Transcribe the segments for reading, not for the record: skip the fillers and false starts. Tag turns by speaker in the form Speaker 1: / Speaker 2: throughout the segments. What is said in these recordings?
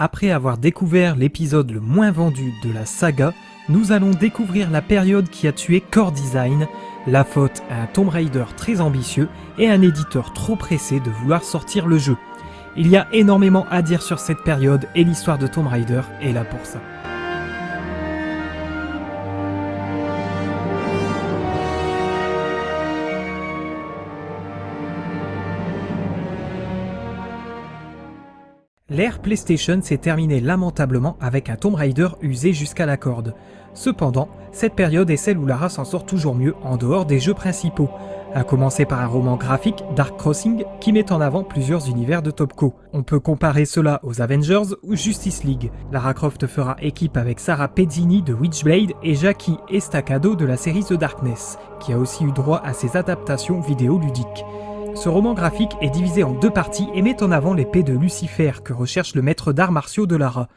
Speaker 1: Après avoir découvert l'épisode le moins vendu de la saga, nous allons découvrir la période qui a tué Core Design, la faute à un Tomb Raider très ambitieux et un éditeur trop pressé de vouloir sortir le jeu. Il y a énormément à dire sur cette période et l'histoire de Tomb Raider est là pour ça. L'ère PlayStation s'est terminée lamentablement avec un Tomb Raider usé jusqu'à la corde. Cependant, cette période est celle où Lara s'en sort toujours mieux en dehors des jeux principaux, à commencer par un roman graphique, Dark Crossing, qui met en avant plusieurs univers de Topco. On peut comparer cela aux Avengers ou Justice League. Lara Croft fera équipe avec Sarah Pezzini de Witchblade et Jackie Estacado de la série The Darkness, qui a aussi eu droit à ses adaptations vidéoludiques. Ce roman graphique est divisé en deux parties et met en avant l'épée de Lucifer que recherche le maître d'arts martiaux de Lara.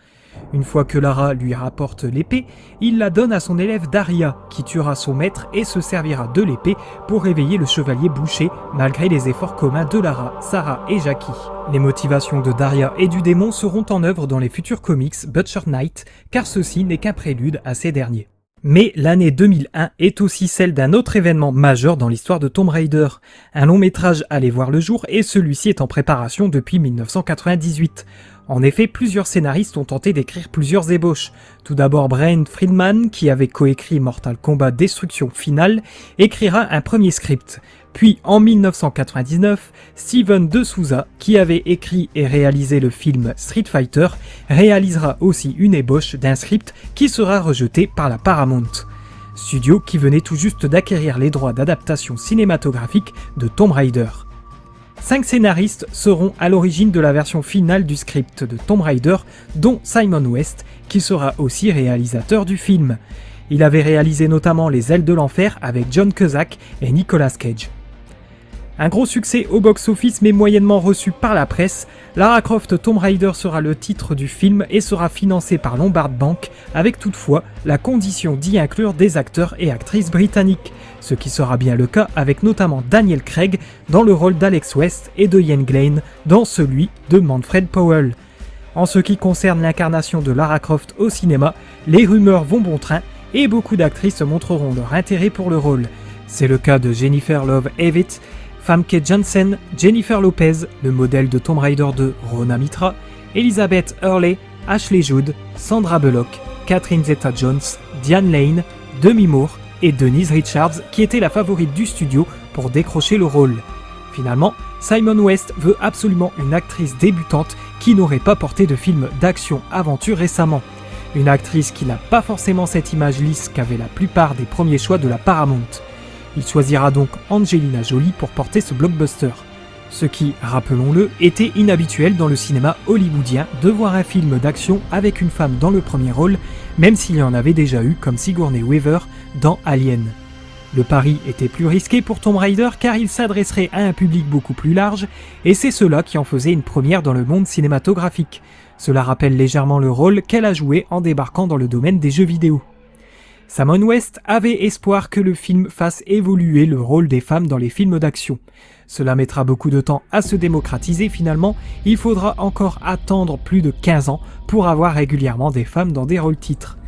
Speaker 1: Une fois que Lara lui rapporte l'épée, il la donne à son élève Daria, qui tuera son maître et se servira de l'épée pour réveiller le chevalier boucher, malgré les efforts communs de Lara, Sarah et Jackie. Les motivations de Daria et du démon seront en œuvre dans les futurs comics Butcher Knight, car ceci n'est qu'un prélude à ces derniers. Mais l'année 2001 est aussi celle d'un autre événement majeur dans l'histoire de Tomb Raider. Un long métrage allait voir le jour et celui-ci est en préparation depuis 1998. En effet, plusieurs scénaristes ont tenté d'écrire plusieurs ébauches. Tout d'abord, Brian Friedman, qui avait coécrit Mortal Kombat Destruction Finale, écrira un premier script. Puis, en 1999, Steven De Souza, qui avait écrit et réalisé le film Street Fighter, réalisera aussi une ébauche d'un script qui sera rejeté par la Paramount, studio qui venait tout juste d'acquérir les droits d'adaptation cinématographique de Tomb Raider. 5 scénaristes seront à l'origine de la version finale du script de Tomb Raider, dont Simon West, qui sera aussi réalisateur du film. Il avait réalisé notamment Les Ailes de l'Enfer avec John Cusack et Nicolas Cage. Un gros succès au box-office mais moyennement reçu par la presse, Lara Croft Tomb Raider sera le titre du film et sera financé par Lombard Bank, avec toutefois la condition d'y inclure des acteurs et actrices britanniques, ce qui sera bien le cas avec notamment Daniel Craig dans le rôle d'Alex West et de Ian Glen dans celui de Manfred Powell. En ce qui concerne l'incarnation de Lara Croft au cinéma, les rumeurs vont bon train et beaucoup d'actrices montreront leur intérêt pour le rôle. C'est le cas de Jennifer Love Hewitt, Famke Janssen, Jennifer Lopez, le modèle de Tomb Raider 2 Rona Mitra, Elizabeth Hurley, Ashley Judd, Sandra Bullock, Catherine Zeta-Jones, Diane Lane, Demi Moore et Denise Richards qui était la favorite du studio pour décrocher le rôle. Finalement, Simon West veut absolument une actrice débutante qui n'aurait pas porté de film d'action-aventure récemment. Une actrice qui n'a pas forcément cette image lisse qu'avaient la plupart des premiers choix de la Paramount. Il choisira donc Angelina Jolie pour porter ce blockbuster. Ce qui, rappelons-le, était inhabituel dans le cinéma hollywoodien de voir un film d'action avec une femme dans le premier rôle, même s'il y en avait déjà eu comme Sigourney Weaver dans Alien. Le pari était plus risqué pour Tomb Raider car il s'adresserait à un public beaucoup plus large, et c'est cela qui en faisait une première dans le monde cinématographique. Cela rappelle légèrement le rôle qu'elle a joué en débarquant dans le domaine des jeux vidéo. Simon West avait espoir que le film fasse évoluer le rôle des femmes dans les films d'action. Cela mettra beaucoup de temps à se démocratiser finalement, il faudra encore attendre plus de 15 ans pour avoir régulièrement des femmes dans des rôles titres.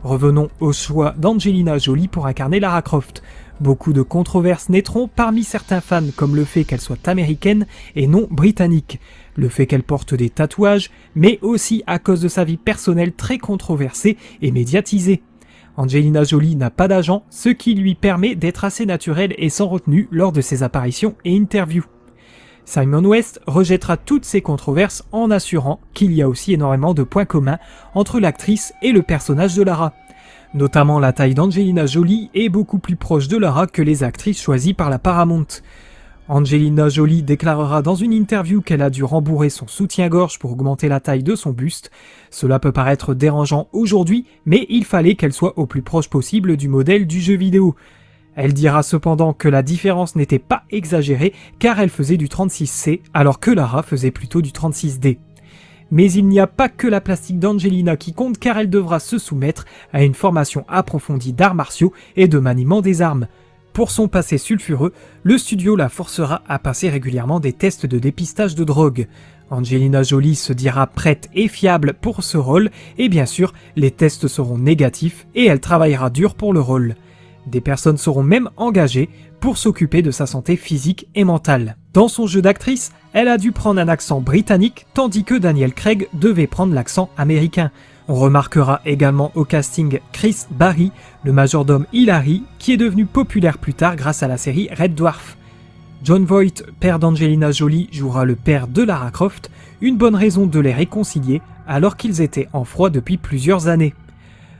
Speaker 1: Revenons au choix d'Angelina Jolie pour incarner Lara Croft. Beaucoup de controverses naîtront parmi certains fans comme le fait qu'elle soit américaine et non britannique, le fait qu'elle porte des tatouages, mais aussi à cause de sa vie personnelle très controversée et médiatisée. Angelina Jolie n'a pas d'agent, ce qui lui permet d'être assez naturelle et sans retenue lors de ses apparitions et interviews. Simon West rejettera toutes ces controverses en assurant qu'il y a aussi énormément de points communs entre l'actrice et le personnage de Lara. Notamment la taille d'Angelina Jolie est beaucoup plus proche de Lara que les actrices choisies par la Paramount. Angelina Jolie déclarera dans une interview qu'elle a dû rembourrer son soutien-gorge pour augmenter la taille de son buste. Cela peut paraître dérangeant aujourd'hui, mais il fallait qu'elle soit au plus proche possible du modèle du jeu vidéo. Elle dira cependant que la différence n'était pas exagérée car elle faisait du 36C alors que Lara faisait plutôt du 36D. Mais il n'y a pas que la plastique d'Angelina qui compte car elle devra se soumettre à une formation approfondie d'arts martiaux et de maniement des armes. Pour son passé sulfureux, le studio la forcera à passer régulièrement des tests de dépistage de drogue. Angelina Jolie se dira prête et fiable pour ce rôle, et bien sûr, les tests seront négatifs et elle travaillera dur pour le rôle. Des personnes seront même engagées pour s'occuper de sa santé physique et mentale. Dans son jeu d'actrice, elle a dû prendre un accent britannique, tandis que Daniel Craig devait prendre l'accent américain. On remarquera également au casting Chris Barry, le majordome Hilary, qui est devenu populaire plus tard grâce à la série Red Dwarf. Jon Voight, père d'Angelina Jolie, jouera le père de Lara Croft, une bonne raison de les réconcilier alors qu'ils étaient en froid depuis plusieurs années.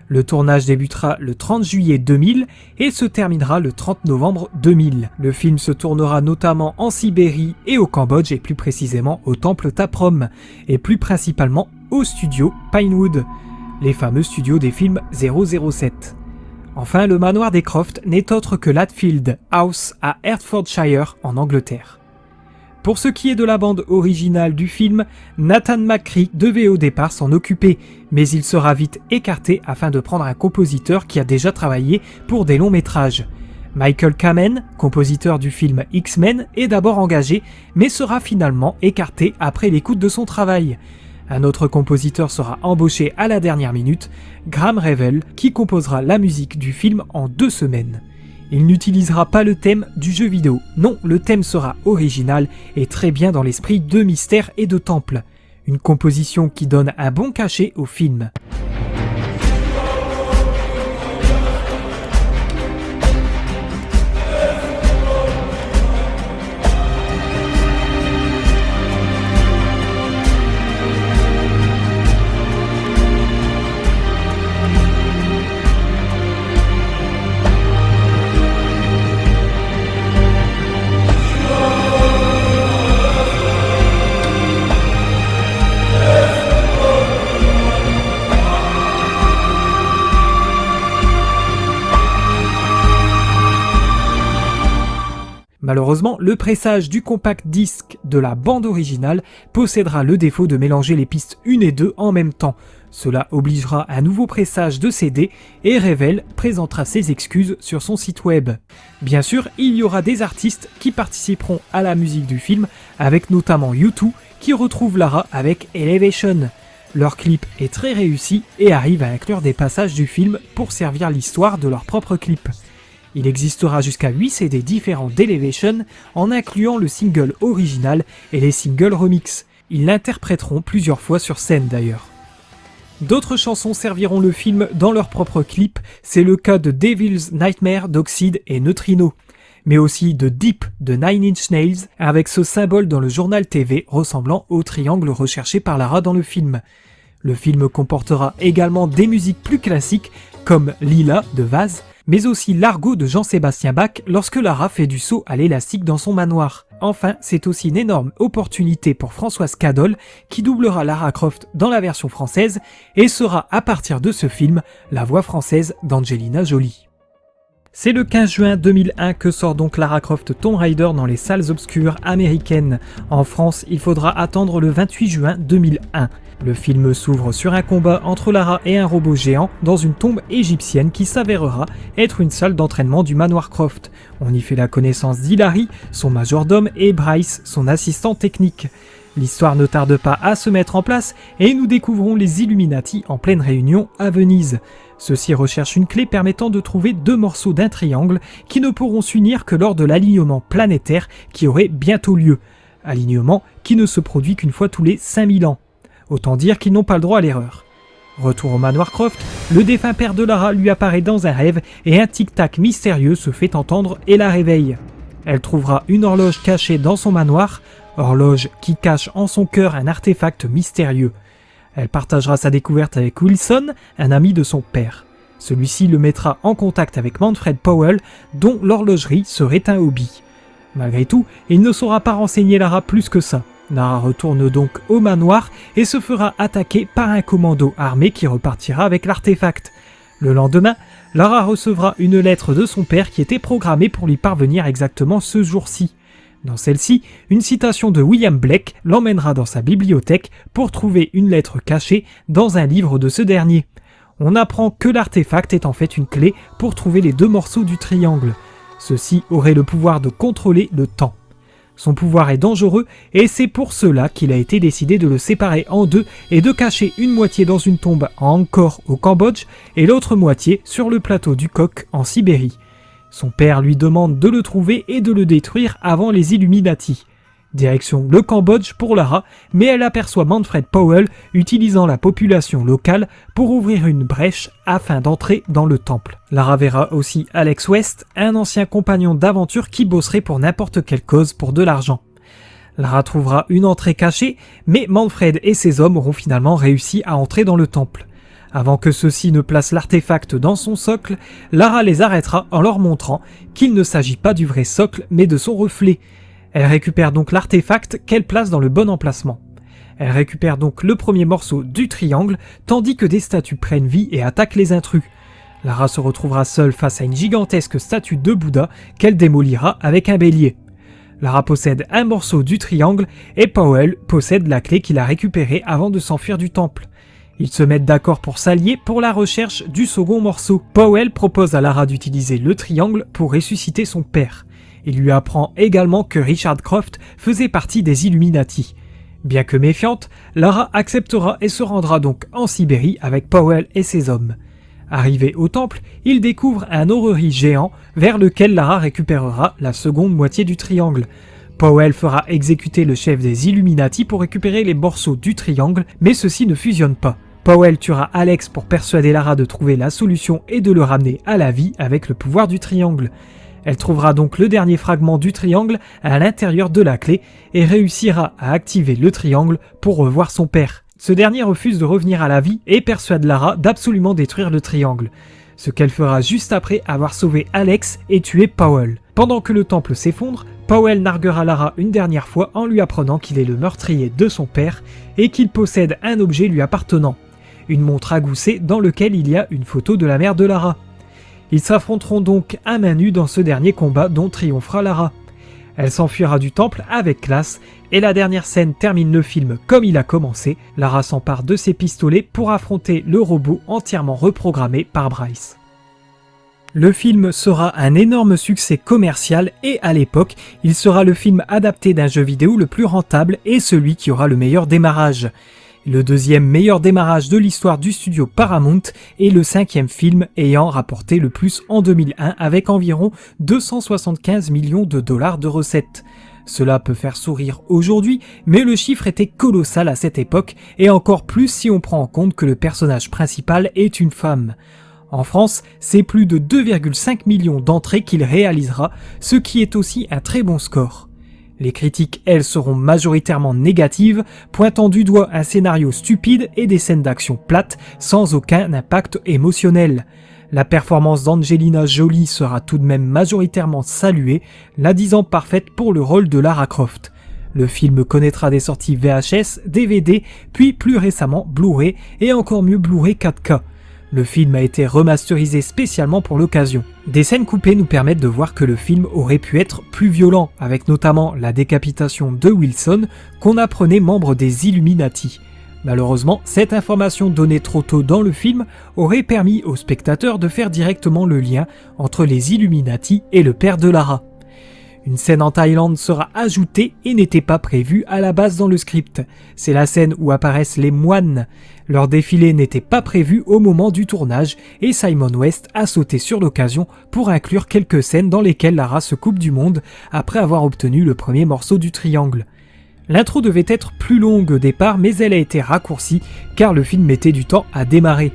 Speaker 1: Le tournage débutera le 30 juillet 2000 et se terminera le 30 novembre 2000. Le film se tournera notamment en Sibérie et au Cambodge et plus précisément au temple Taprom et plus principalement au studio Pinewood, les fameux studios des films 007. Enfin, le manoir des Croft n'est autre que l'Hatfield House à Hertfordshire en Angleterre. Pour ce qui est de la bande originale du film, Nathan McCree devait au départ s'en occuper, mais il sera vite écarté afin de prendre un compositeur qui a déjà travaillé pour des longs métrages. Michael Kamen, compositeur du film X-Men, est d'abord engagé, mais sera finalement écarté après l'écoute de son travail. Un autre compositeur sera embauché à la dernière minute, Graham Revell, qui composera la musique du film en 2 semaines. Il n'utilisera pas le thème du jeu vidéo, non, le thème sera original et très bien dans l'esprit de mystère et de temple. Une composition qui donne un bon cachet au film. Malheureusement, le pressage du compact disque de la bande originale possédera le défaut de mélanger les pistes 1 et 2 en même temps. Cela obligera un nouveau pressage de CD et Revell présentera ses excuses sur son site web. Bien sûr, il y aura des artistes qui participeront à la musique du film, avec notamment U2 qui retrouve Lara avec Elevation. Leur clip est très réussi et arrive à inclure des passages du film pour servir l'histoire de leur propre clip. Il existera jusqu'à 8 CD différents d'Elevation en incluant le single original et les singles remix. Ils l'interpréteront plusieurs fois sur scène d'ailleurs. D'autres chansons serviront le film dans leur propre clip, c'est le cas de Devil's Nightmare d'Oxide et Neutrino, mais aussi de Deep de Nine Inch Nails avec ce symbole dans le journal TV ressemblant au triangle recherché par Lara dans le film. Le film comportera également des musiques plus classiques comme Lila de Vaz, mais aussi l'Argot de Jean-Sébastien Bach lorsque Lara fait du saut à l'élastique dans son manoir. Enfin, c'est aussi une énorme opportunité pour Françoise Cadol qui doublera Lara Croft dans la version française et sera à partir de ce film la voix française d'Angelina Jolie. C'est le 15 juin 2001 que sort donc Lara Croft Tomb Raider dans les salles obscures américaines. En France, il faudra attendre le 28 juin 2001. Le film s'ouvre sur un combat entre Lara et un robot géant dans une tombe égyptienne qui s'avérera être une salle d'entraînement du manoir Croft. On y fait la connaissance d'Hilary, son majordome, et Bryce, son assistant technique. L'histoire ne tarde pas à se mettre en place et nous découvrons les Illuminati en pleine réunion à Venise. Ceux-ci recherchent une clé permettant de trouver 2 morceaux d'un triangle qui ne pourront s'unir que lors de l'alignement planétaire qui aurait bientôt lieu. Alignement qui ne se produit qu'une fois tous les 5000 ans. Autant dire qu'ils n'ont pas le droit à l'erreur. Retour au manoir Croft, le défunt père de Lara lui apparaît dans un rêve et un tic-tac mystérieux se fait entendre et la réveille. Elle trouvera une horloge cachée dans son manoir, horloge qui cache en son cœur un artefact mystérieux. Elle partagera sa découverte avec Wilson, un ami de son père. Celui-ci le mettra en contact avec Manfred Powell, dont l'horlogerie serait un hobby. Malgré tout, il ne saura pas renseigner Lara plus que ça. Lara retourne donc au manoir et se fera attaquer par un commando armé qui repartira avec l'artefact. Le lendemain, Lara recevra une lettre de son père qui était programmée pour lui parvenir exactement ce jour-ci. Dans celle-ci, une citation de William Blake l'emmènera dans sa bibliothèque pour trouver une lettre cachée dans un livre de ce dernier. On apprend que l'artefact est en fait une clé pour trouver les 2 morceaux du triangle. Ceux-ci auraient le pouvoir de contrôler le temps. Son pouvoir est dangereux et c'est pour cela qu'il a été décidé de le séparer en deux et de cacher une moitié dans une tombe à Angkor au Cambodge et l'autre moitié sur le plateau du Kok en Sibérie. Son père lui demande de le trouver et de le détruire avant les Illuminati. Direction le Cambodge pour Lara, mais elle aperçoit Manfred Powell utilisant la population locale pour ouvrir une brèche afin d'entrer dans le temple. Lara verra aussi Alex West, un ancien compagnon d'aventure qui bosserait pour n'importe quelle cause pour de l'argent. Lara trouvera une entrée cachée, mais Manfred et ses hommes auront finalement réussi à entrer dans le temple. Avant que ceux-ci ne placent l'artefact dans son socle, Lara les arrêtera en leur montrant qu'il ne s'agit pas du vrai socle mais de son reflet. Elle récupère donc l'artefact qu'elle place dans le bon emplacement. Elle récupère donc le premier morceau du triangle, tandis que des statues prennent vie et attaquent les intrus. Lara se retrouvera seule face à une gigantesque statue de Bouddha qu'elle démolira avec un bélier. Lara possède un morceau du triangle et Powell possède la clé qu'il a récupérée avant de s'enfuir du temple. Ils se mettent d'accord pour s'allier pour la recherche du second morceau. Powell propose à Lara d'utiliser le triangle pour ressusciter son père. Il lui apprend également que Richard Croft faisait partie des Illuminati. Bien que méfiante, Lara acceptera et se rendra donc en Sibérie avec Powell et ses hommes. Arrivé au temple, il découvre un orrery géant vers lequel Lara récupérera la seconde moitié du triangle. Powell fera exécuter le chef des Illuminati pour récupérer les morceaux du triangle, mais ceux-ci ne fusionnent pas. Powell tuera Alex pour persuader Lara de trouver la solution et de le ramener à la vie avec le pouvoir du triangle. Elle trouvera donc le dernier fragment du triangle à l'intérieur de la clé et réussira à activer le triangle pour revoir son père. Ce dernier refuse de revenir à la vie et persuade Lara d'absolument détruire le triangle, ce qu'elle fera juste après avoir sauvé Alex et tué Powell. Pendant que le temple s'effondre, Powell narguera Lara une dernière fois en lui apprenant qu'il est le meurtrier de son père et qu'il possède un objet lui appartenant, une montre à gousset dans lequel il y a une photo de la mère de Lara. Ils s'affronteront donc à main nue dans ce dernier combat dont triomphera Lara. Elle s'enfuira du temple avec classe et la dernière scène termine le film comme il a commencé. Lara s'empare de ses pistolets pour affronter le robot entièrement reprogrammé par Bryce. Le film sera un énorme succès commercial et à l'époque, il sera le film adapté d'un jeu vidéo le plus rentable et celui qui aura le meilleur démarrage. Le deuxième meilleur démarrage de l'histoire du studio Paramount et le cinquième film ayant rapporté le plus en 2001 avec environ 275 millions de dollars de recettes. Cela peut faire sourire aujourd'hui, mais le chiffre était colossal à cette époque et encore plus si on prend en compte que le personnage principal est une femme. En France, c'est plus de 2,5 millions d'entrées qu'il réalisera, ce qui est aussi un très bon score. Les critiques, elles, seront majoritairement négatives, pointant du doigt un scénario stupide et des scènes d'action plates, sans aucun impact émotionnel. La performance d'Angelina Jolie sera tout de même majoritairement saluée, la disant parfaite pour le rôle de Lara Croft. Le film connaîtra des sorties VHS, DVD, puis plus récemment Blu-ray, et encore mieux Blu-ray 4K. Le film a été remasterisé spécialement pour l'occasion. Des scènes coupées nous permettent de voir que le film aurait pu être plus violent, avec notamment la décapitation de Wilson, qu'on apprenait membre des Illuminati. Malheureusement, cette information donnée trop tôt dans le film aurait permis aux spectateurs de faire directement le lien entre les Illuminati et le père de Lara. Une scène en Thaïlande sera ajoutée et n'était pas prévue à la base dans le script. C'est la scène où apparaissent les moines. Leur défilé n'était pas prévu au moment du tournage et Simon West a sauté sur l'occasion pour inclure quelques scènes dans lesquelles Lara se coupe du monde après avoir obtenu le premier morceau du triangle. L'intro devait être plus longue au départ, mais elle a été raccourcie car le film mettait du temps à démarrer.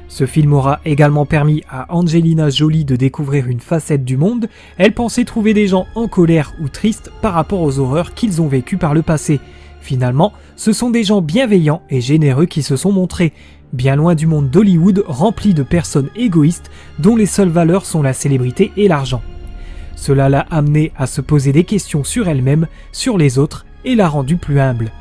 Speaker 1: Ce film aura également permis à Angelina Jolie de découvrir une facette du monde. Elle pensait trouver des gens en colère ou tristes par rapport aux horreurs qu'ils ont vécues par le passé. Finalement, ce sont des gens bienveillants et généreux qui se sont montrés, bien loin du monde d'Hollywood rempli de personnes égoïstes dont les seules valeurs sont la célébrité et l'argent. Cela l'a amenée à se poser des questions sur elle-même, sur les autres et l'a rendue plus humble.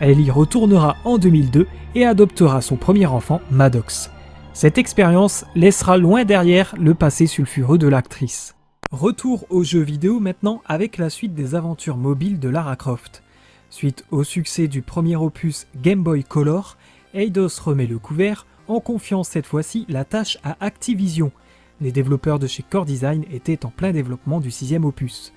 Speaker 1: Elle y retournera en 2002 et adoptera son premier enfant, Maddox. Cette expérience laissera loin derrière le passé sulfureux de l'actrice. Retour aux jeux vidéo maintenant avec la suite des aventures mobiles de Lara Croft. Suite au succès du premier opus Game Boy Color, Eidos remet le couvert en confiant cette fois-ci la tâche à Activision. Les développeurs de chez Core Design étaient en plein développement du 6e opus.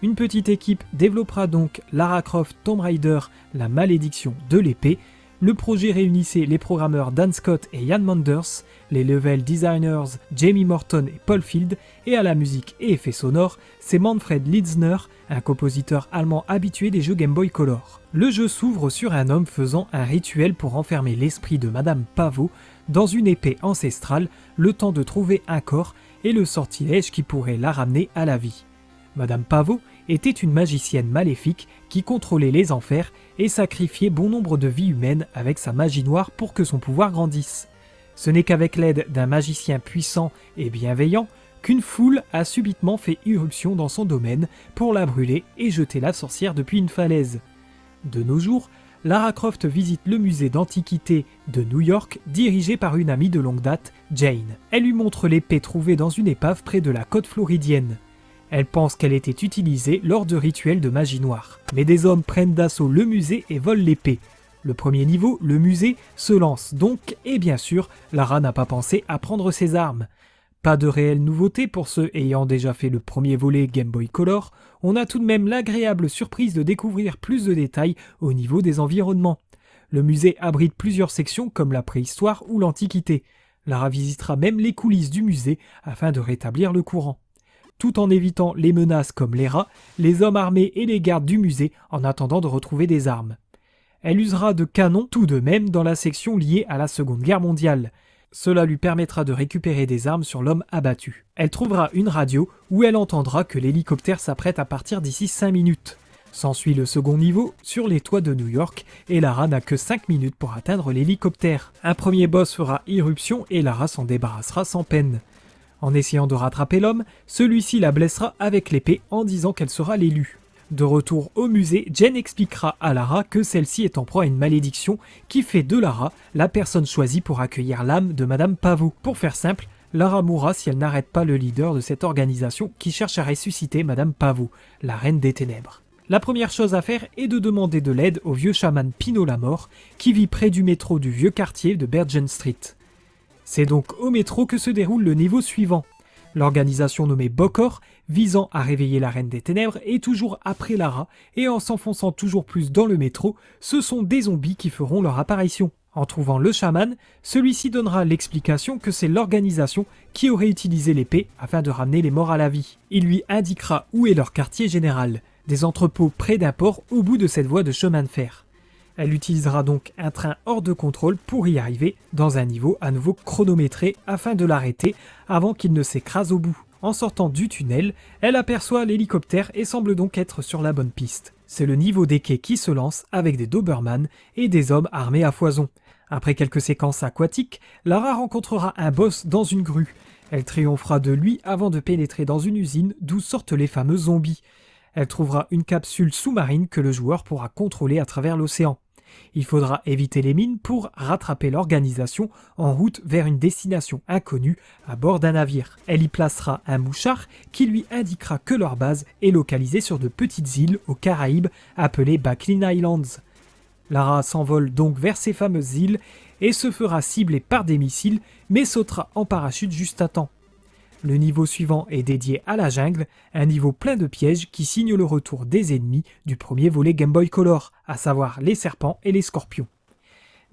Speaker 1: Une petite équipe développera donc Lara Croft Tomb Raider, la malédiction de l'épée. Le projet réunissait les programmeurs Dan Scott et Ian Manders, les level designers Jamie Morton et Paul Field, et à la musique et effets sonores, c'est Manfred Litzner, un compositeur allemand habitué des jeux Game Boy Color. Le jeu s'ouvre sur un homme faisant un rituel pour enfermer l'esprit de Madame Pavot dans une épée ancestrale, le temps de trouver un corps et le sortilège qui pourrait la ramener à la vie. Madame Pavot était une magicienne maléfique qui contrôlait les enfers et sacrifiait bon nombre de vies humaines avec sa magie noire pour que son pouvoir grandisse. Ce n'est qu'avec l'aide d'un magicien puissant et bienveillant qu'une foule a subitement fait irruption dans son domaine pour la brûler et jeter la sorcière depuis une falaise. De nos jours, Lara Croft visite le musée d'antiquité de New York dirigé par une amie de longue date, Jane. Elle lui montre l'épée trouvée dans une épave près de la côte floridienne. Elle pense qu'elle était utilisée lors de rituels de magie noire. Mais des hommes prennent d'assaut le musée et volent l'épée. Le premier niveau, le musée, se lance donc, et bien sûr, Lara n'a pas pensé à prendre ses armes. Pas de réelle nouveauté pour ceux ayant déjà fait le premier volet Game Boy Color, on a tout de même l'agréable surprise de découvrir plus de détails au niveau des environnements. Le musée abrite plusieurs sections comme la préhistoire ou l'Antiquité. Lara visitera même les coulisses du musée afin de rétablir le courant. Tout en évitant les menaces comme les rats, les hommes armés et les gardes du musée en attendant de retrouver des armes. Elle usera de canons tout de même dans la section liée à la Seconde Guerre mondiale. Cela lui permettra de récupérer des armes sur l'homme abattu. Elle trouvera une radio où elle entendra que l'hélicoptère s'apprête à partir d'ici 5 minutes. S'ensuit le second niveau sur les toits de New York et Lara n'a que 5 minutes pour atteindre l'hélicoptère. Un premier boss fera irruption et Lara s'en débarrassera sans peine. En essayant de rattraper l'homme, celui-ci la blessera avec l'épée en disant qu'elle sera l'élu. De retour au musée, Jen expliquera à Lara que celle-ci est en proie à une malédiction qui fait de Lara la personne choisie pour accueillir l'âme de Madame Pavot. Pour faire simple, Lara mourra si elle n'arrête pas le leader de cette organisation qui cherche à ressusciter Madame Pavot, la reine des ténèbres. La première chose à faire est de demander de l'aide au vieux chaman Pino Lamort qui vit près du métro du vieux quartier de Bergen Street. C'est donc au métro que se déroule le niveau suivant. L'organisation nommée Bokor, visant à réveiller la Reine des Ténèbres, est toujours après Lara, et en s'enfonçant toujours plus dans le métro, ce sont des zombies qui feront leur apparition. En trouvant le chaman, celui-ci donnera l'explication que c'est l'organisation qui aurait utilisé l'épée afin de ramener les morts à la vie. Il lui indiquera où est leur quartier général, des entrepôts près d'un port au bout de cette voie de chemin de fer. Elle utilisera donc un train hors de contrôle pour y arriver dans un niveau à nouveau chronométré afin de l'arrêter avant qu'il ne s'écrase au bout. En sortant du tunnel, elle aperçoit l'hélicoptère et semble donc être sur la bonne piste. C'est le niveau des quais qui se lance avec des Doberman et des hommes armés à foison. Après quelques séquences aquatiques, Lara rencontrera un boss dans une grue. Elle triomphera de lui avant de pénétrer dans une usine d'où sortent les fameux zombies. Elle trouvera une capsule sous-marine que le joueur pourra contrôler à travers l'océan. Il faudra éviter les mines pour rattraper l'organisation en route vers une destination inconnue à bord d'un navire. Elle y placera un mouchard qui lui indiquera que leur base est localisée sur de petites îles aux Caraïbes appelées Backlin Islands. Lara s'envole donc vers ces fameuses îles et se fera cibler par des missiles mais sautera en parachute juste à temps. Le niveau suivant est dédié à la jungle, un niveau plein de pièges qui signe le retour des ennemis du premier volet Game Boy Color, à savoir les serpents et les scorpions.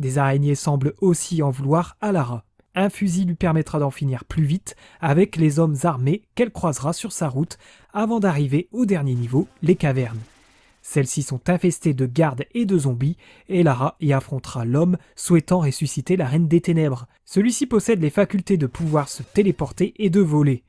Speaker 1: Des araignées semblent aussi en vouloir à Lara. Un fusil lui permettra d'en finir plus vite avec les hommes armés qu'elle croisera sur sa route avant d'arriver au dernier niveau, les cavernes. Celles-ci sont infestées de gardes et de zombies, et Lara y affrontera l'homme souhaitant ressusciter la Reine des Ténèbres. Celui-ci possède les facultés de pouvoir se téléporter et de voler.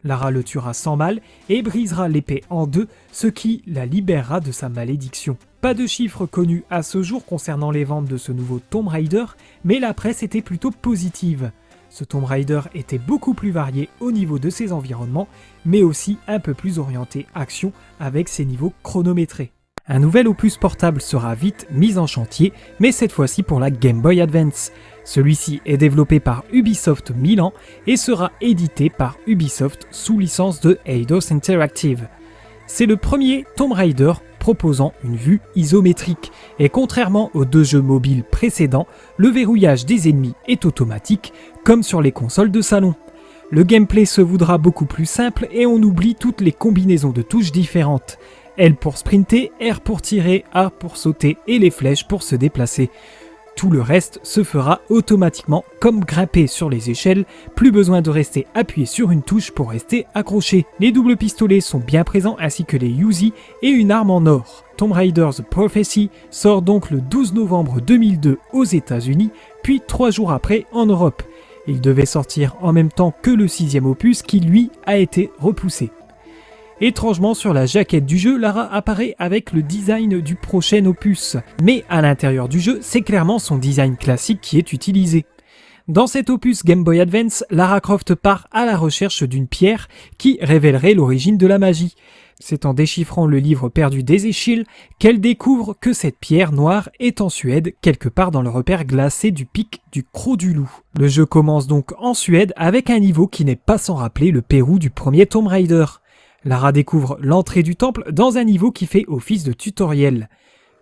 Speaker 1: Lara le tuera sans mal et brisera l'épée en deux, ce qui la libérera de sa malédiction. Pas de chiffres connus à ce jour concernant les ventes de ce nouveau Tomb Raider, mais la presse était plutôt positive. Ce Tomb Raider était beaucoup plus varié au niveau de ses environnements, mais aussi un peu plus orienté action avec ses niveaux chronométrés. Un nouvel opus portable sera vite mis en chantier, mais cette fois-ci pour la Game Boy Advance. Celui-ci est développé par Ubisoft Milan et sera édité par Ubisoft sous licence de Eidos Interactive. C'est le premier Tomb Raider proposant une vue isométrique, et contrairement aux deux jeux mobiles précédents, le verrouillage des ennemis est automatique, comme sur les consoles de salon. Le gameplay se voudra beaucoup plus simple et on oublie toutes les combinaisons de touches différentes. L pour sprinter, R pour tirer, A pour sauter et les flèches pour se déplacer. Tout le reste se fera automatiquement comme grimper sur les échelles, plus besoin de rester appuyé sur une touche pour rester accroché. Les doubles pistolets sont bien présents ainsi que les Uzi et une arme en or. Tomb Raider The Prophecy sort donc le 12 novembre 2002 aux États-Unis, puis 3 jours après en Europe. Il devait sortir en même temps que le 6e opus qui lui a été repoussé. Étrangement, sur la jaquette du jeu, Lara apparaît avec le design du prochain opus, mais à l'intérieur du jeu, c'est clairement son design classique qui est utilisé. Dans cet opus Game Boy Advance, Lara Croft part à la recherche d'une pierre qui révélerait l'origine de la magie. C'est en déchiffrant le livre perdu d'Ezechiel qu'elle découvre que cette pierre noire est en Suède, quelque part dans le repère glacé du pic du Croc du Loup. Le jeu commence donc en Suède avec un niveau qui n'est pas sans rappeler le Pérou du premier Tomb Raider. Lara découvre l'entrée du temple dans un niveau qui fait office de tutoriel.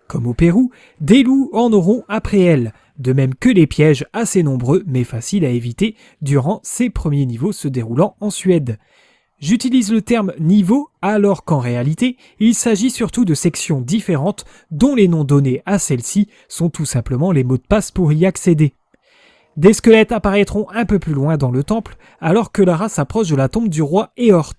Speaker 1: Comme au Pérou, des loups en auront après elle, de même que les pièges assez nombreux mais faciles à éviter durant ces premiers niveaux se déroulant en Suède. J'utilise le terme niveau alors qu'en réalité, il s'agit surtout de sections différentes dont les noms donnés à celles-ci sont tout simplement les mots de passe pour y accéder. Des squelettes apparaîtront un peu plus loin dans le temple alors que Lara s'approche de la tombe du roi Eort.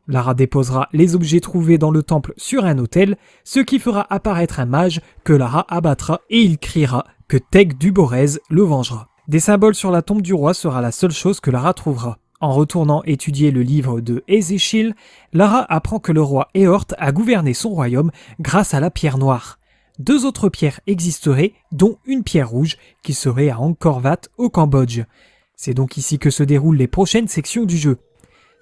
Speaker 1: Lara déposera les objets trouvés dans le temple sur un autel, ce qui fera apparaître un mage que Lara abattra et il criera que Teg du Borez le vengera. Des symboles sur la tombe du roi sera la seule chose que Lara trouvera. En retournant étudier le livre de Ezechiel, Lara apprend que le roi Eort a gouverné son royaume grâce à la pierre noire. 2 autres pierres existeraient, dont une pierre rouge qui serait à Angkor Wat au Cambodge. C'est donc ici que se déroulent les prochaines sections du jeu.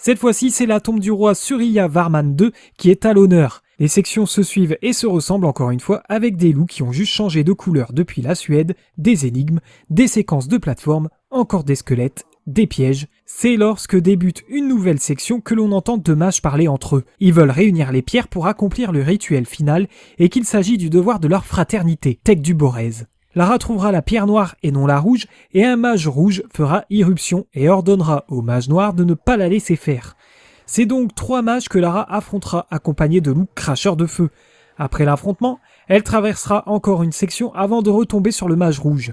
Speaker 1: Cette fois-ci, c'est la tombe du roi Surya Varman II qui est à l'honneur. Les sections se suivent et se ressemblent encore une fois avec des loups qui ont juste changé de couleur depuis la Suède, des énigmes, des séquences de plateformes, encore des squelettes, des pièges. C'est lorsque débute une nouvelle section que l'on entend 2 mages parler entre eux. Ils veulent réunir les pierres pour accomplir le rituel final et qu'il s'agit du devoir de leur fraternité, Teg du Borez. Lara trouvera la pierre noire et non la rouge, et un mage rouge fera irruption et ordonnera au mage noir de ne pas la laisser faire. C'est donc 3 mages que Lara affrontera accompagnés de loups cracheurs de feu. Après l'affrontement, elle traversera encore une section avant de retomber sur le mage rouge.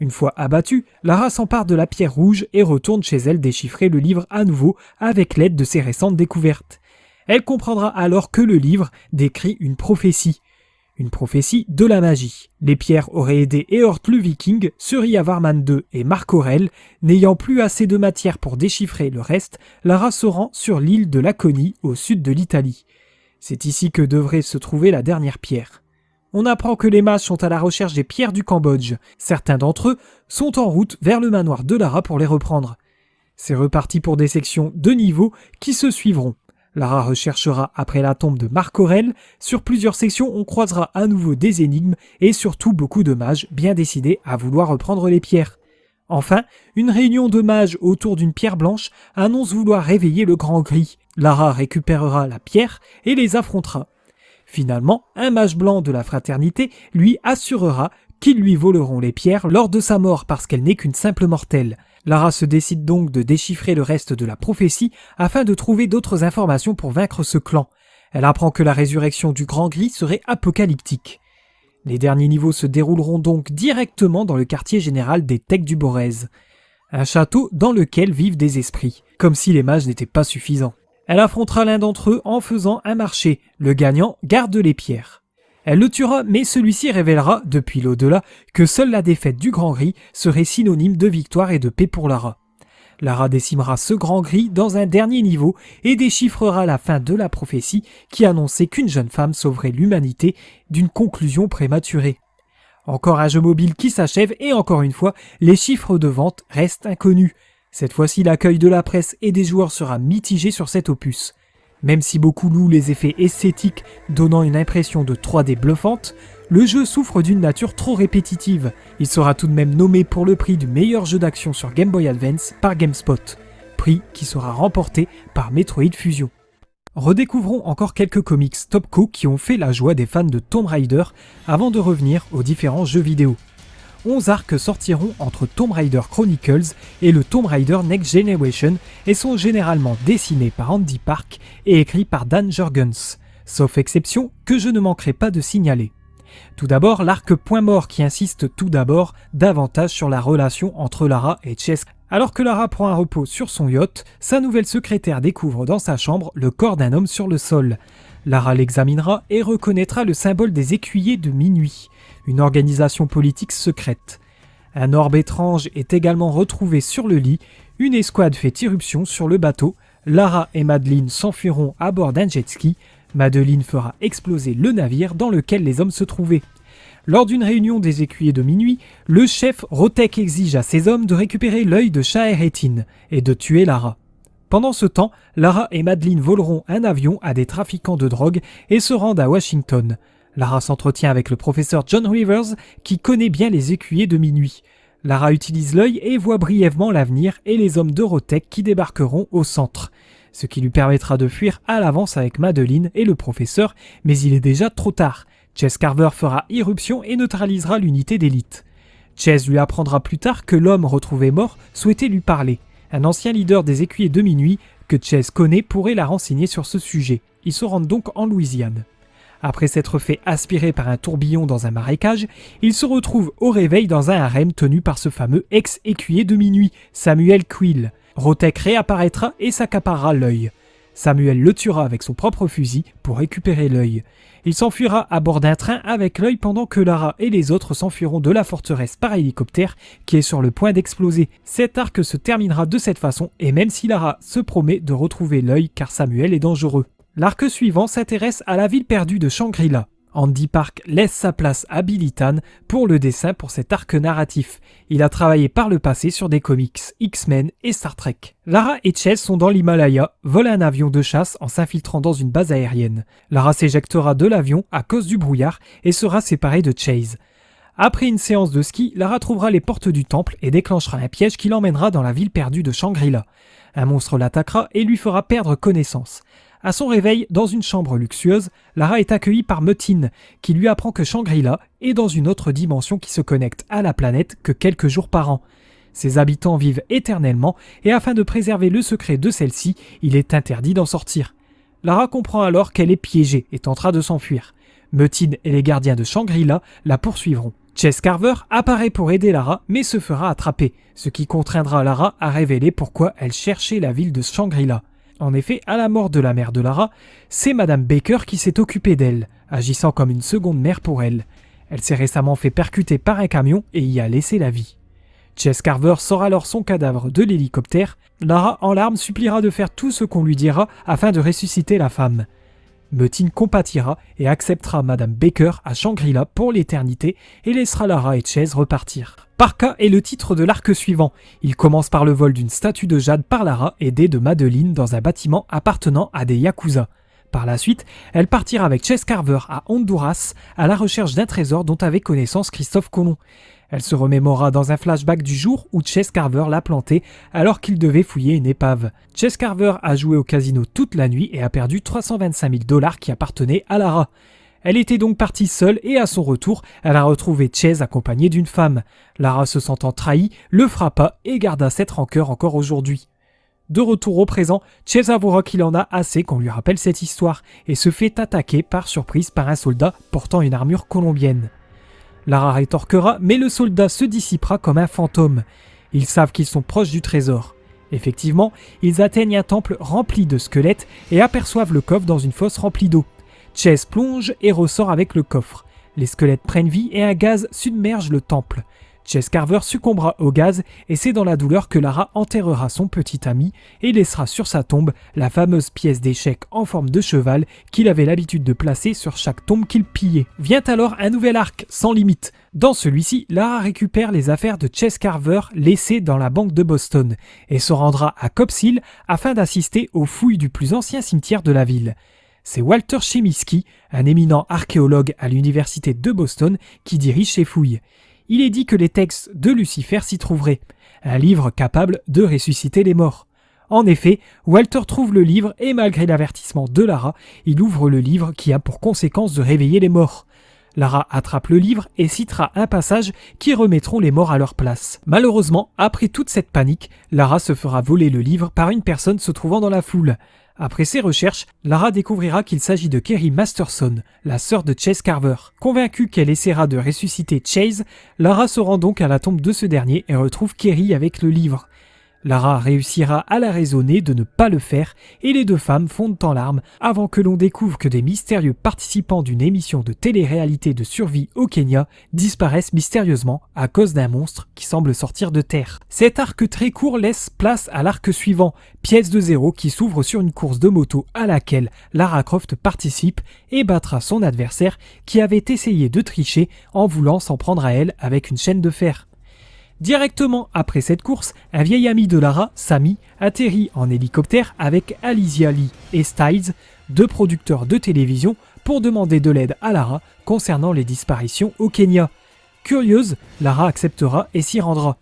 Speaker 1: Une fois abattue, Lara s'empare de la pierre rouge et retourne chez elle déchiffrer le livre à nouveau avec l'aide de ses récentes découvertes. Elle comprendra alors que le livre décrit une prophétie. Une prophétie de la magie. Les pierres auraient aidé Eort le Viking, Surya Varman II et Marc Aurèle. N'ayant plus assez de matière pour déchiffrer le reste, Lara se rend sur l'île de Laconie, au sud de l'Italie. C'est ici que devrait se trouver la dernière pierre. On apprend que les mages sont à la recherche des pierres du Cambodge. Certains d'entre eux sont en route vers le manoir de Lara pour les reprendre. C'est reparti pour des sections de niveau qui se suivront. Lara recherchera après la tombe de Marc Aurèle. Sur plusieurs sections, on croisera à nouveau des énigmes et surtout beaucoup de mages bien décidés à vouloir reprendre les pierres. Enfin, une réunion de mages autour d'une pierre blanche annonce vouloir réveiller le Grand Gris. Lara récupérera la pierre et les affrontera. Finalement, un mage blanc de la fraternité lui assurera qu'ils lui voleront les pierres lors de sa mort parce qu'elle n'est qu'une simple mortelle. Lara se décide donc de déchiffrer le reste de la prophétie afin de trouver d'autres informations pour vaincre ce clan. Elle apprend que la résurrection du Grand Gris serait apocalyptique. Les derniers niveaux se dérouleront donc directement dans le quartier général des Teg du Borez, un château dans lequel vivent des esprits, comme si les mages n'étaient pas suffisants. Elle affrontera l'un d'entre eux en faisant un marché. Le gagnant garde les pierres. Elle le tuera, mais celui-ci révélera, depuis l'au-delà, que seule la défaite du Grand Gris serait synonyme de victoire et de paix pour Lara. Lara décimera ce Grand Gris dans un dernier niveau et déchiffrera la fin de la prophétie qui annonçait qu'une jeune femme sauverait l'humanité d'une conclusion prématurée. Encore un jeu mobile qui s'achève et encore une fois, les chiffres de vente restent inconnus. Cette fois-ci, l'accueil de la presse et des joueurs sera mitigé sur cet opus. Même si beaucoup louent les effets esthétiques donnant une impression de 3D bluffante, le jeu souffre d'une nature trop répétitive. Il sera tout de même nommé pour le prix du meilleur jeu d'action sur Game Boy Advance par GameSpot, prix qui sera remporté par Metroid Fusion. Redécouvrons encore quelques comics Topco qui ont fait la joie des fans de Tomb Raider avant de revenir aux différents jeux vidéo. 11 arcs sortiront entre Tomb Raider Chronicles et le Tomb Raider Next Generation et sont généralement dessinés par Andy Park et écrits par Dan Jurgens, sauf exception que je ne manquerai pas de signaler. Tout d'abord, l'arc Point Mort qui insiste tout d'abord davantage sur la relation entre Lara et Chase. Alors que Lara prend un repos sur son yacht, sa nouvelle secrétaire découvre dans sa chambre le corps d'un homme sur le sol. Lara l'examinera et reconnaîtra le symbole des écuyers de minuit, une organisation politique secrète. Un orbe étrange est également retrouvé sur le lit, une escouade fait irruption sur le bateau, Lara et Madeline s'enfuiront à bord d'un jet ski, Madeline fera exploser le navire dans lequel les hommes se trouvaient. Lors d'une réunion des écuyers de minuit, le chef Rotek exige à ses hommes de récupérer l'œil de Shaher-Etin et de tuer Lara. Pendant ce temps, Lara et Madeline voleront un avion à des trafiquants de drogue et se rendent à Washington. Lara s'entretient avec le professeur John Rivers qui connaît bien les écuyers de minuit. Lara utilise l'œil et voit brièvement l'avenir et les hommes de Rotek qui débarqueront au centre, ce qui lui permettra de fuir à l'avance avec Madeline et le professeur, mais il est déjà trop tard. Chase Carver fera irruption et neutralisera l'unité d'élite. Chase lui apprendra plus tard que l'homme retrouvé mort souhaitait lui parler. Un ancien leader des écuyers de minuit que Chase connaît pourrait la renseigner sur ce sujet. Ils se rendent donc en Louisiane. Après s'être fait aspirer par un tourbillon dans un marécage, il se retrouve au réveil dans un harem tenu par ce fameux ex-écuyer de minuit, Samuel Quill. Rotek réapparaîtra et s'accaparera l'œil. Samuel le tuera avec son propre fusil pour récupérer l'œil. Il s'enfuira à bord d'un train avec l'œil pendant que Lara et les autres s'enfuiront de la forteresse par hélicoptère qui est sur le point d'exploser. Cet arc se terminera de cette façon et même si Lara se promet de retrouver l'œil car Samuel est dangereux. L'arc suivant s'intéresse à la ville perdue de Shangri-La. Andy Park laisse sa place à Billy Tan pour le dessin pour cet arc narratif. Il a travaillé par le passé sur des comics X-Men et Star Trek. Lara et Chase sont dans l'Himalaya, volent un avion de chasse en s'infiltrant dans une base aérienne. Lara s'éjectera de l'avion à cause du brouillard et sera séparée de Chase. Après une séance de ski, Lara trouvera les portes du temple et déclenchera un piège qui l'emmènera dans la ville perdue de Shangri-La. Un monstre l'attaquera et lui fera perdre connaissance. À son réveil, dans une chambre luxueuse, Lara est accueillie par Metin, qui lui apprend que Shangri-La est dans une autre dimension qui se connecte à la planète que quelques jours par an. Ses habitants vivent éternellement et afin de préserver le secret de celle-ci, il est interdit d'en sortir. Lara comprend alors qu'elle est piégée et tentera de s'enfuir. Metin et les gardiens de Shangri-La la poursuivront. Chase Carver apparaît pour aider Lara mais se fera attraper, ce qui contraindra Lara à révéler pourquoi elle cherchait la ville de Shangri-La. En effet, à la mort de la mère de Lara, c'est Madame Baker qui s'est occupée d'elle, agissant comme une seconde mère pour elle. Elle s'est récemment fait percuter par un camion et y a laissé la vie. Chase Carver sort alors son cadavre de l'hélicoptère. Lara, en larmes, suppliera de faire tout ce qu'on lui dira afin de ressusciter la femme. Metin compatira et acceptera Madame Baker à Shangri-La pour l'éternité et laissera Lara et Chase repartir. Parka est le titre de l'arc suivant. Il commence par le vol d'une statue de jade par Lara aidée de Madeline dans un bâtiment appartenant à des Yakuza. Par la suite, elle partira avec Chase Carver à Honduras à la recherche d'un trésor dont avait connaissance Christophe Colomb. Elle se remémora dans un flashback du jour où Chase Carver l'a planté alors qu'il devait fouiller une épave. Chase Carver a joué au casino toute la nuit et a perdu 325 000 $ qui appartenaient à Lara. Elle était donc partie seule et à son retour, elle a retrouvé Chase accompagnée d'une femme. Lara, se sentant trahie, le frappa et garda cette rancœur encore aujourd'hui. De retour au présent, Chase avouera qu'il en a assez qu'on lui rappelle cette histoire et se fait attaquer par surprise par un soldat portant une armure colombienne. Lara rétorquera, mais le soldat se dissipera comme un fantôme. Ils savent qu'ils sont proches du trésor. Effectivement, ils atteignent un temple rempli de squelettes et aperçoivent le coffre dans une fosse remplie d'eau. Chase plonge et ressort avec le coffre. Les squelettes prennent vie et un gaz submerge le temple. Chase Carver succombera au gaz et c'est dans la douleur que Lara enterrera son petit ami et laissera sur sa tombe la fameuse pièce d'échec en forme de cheval qu'il avait l'habitude de placer sur chaque tombe qu'il pillait. Vient alors un nouvel arc sans limite. Dans celui-ci, Lara récupère les affaires de Chase Carver laissées dans la banque de Boston et se rendra à Copp's Hill afin d'assister aux fouilles du plus ancien cimetière de la ville. C'est Walter Chemiski, un éminent archéologue à l'université de Boston, qui dirige ces fouilles. Il est dit que les textes de Lucifer s'y trouveraient, un livre capable de ressusciter les morts. En effet, Walter trouve le livre et malgré l'avertissement de Lara, il ouvre le livre qui a pour conséquence de réveiller les morts. Lara attrape le livre et citera un passage qui remettront les morts à leur place. Malheureusement, après toute cette panique, Lara se fera voler le livre par une personne se trouvant dans la foule. Après ses recherches, Lara découvrira qu'il s'agit de Kerry Masterson, la sœur de Chase Carver. Convaincue qu'elle essaiera de ressusciter Chase, Lara se rend donc à la tombe de ce dernier et retrouve Kerry avec le livre. Lara réussira à la raisonner de ne pas le faire et les deux femmes fondent en larmes avant que l'on découvre que des mystérieux participants d'une émission de télé-réalité de survie au Kenya disparaissent mystérieusement à cause d'un monstre qui semble sortir de terre. Cet arc très court laisse place à l'arc suivant, Pièce de zéro, qui s'ouvre sur une course de moto à laquelle Lara Croft participe et battra son adversaire qui avait essayé de tricher en voulant s'en prendre à elle avec une chaîne de fer. Directement après cette course, un vieil ami de Lara, Sammy, atterrit en hélicoptère avec Alicia Lee et Styles, deux producteurs de télévision, pour demander de l'aide à Lara concernant les disparitions au Kenya. Curieuse, Lara acceptera et s'y rendra.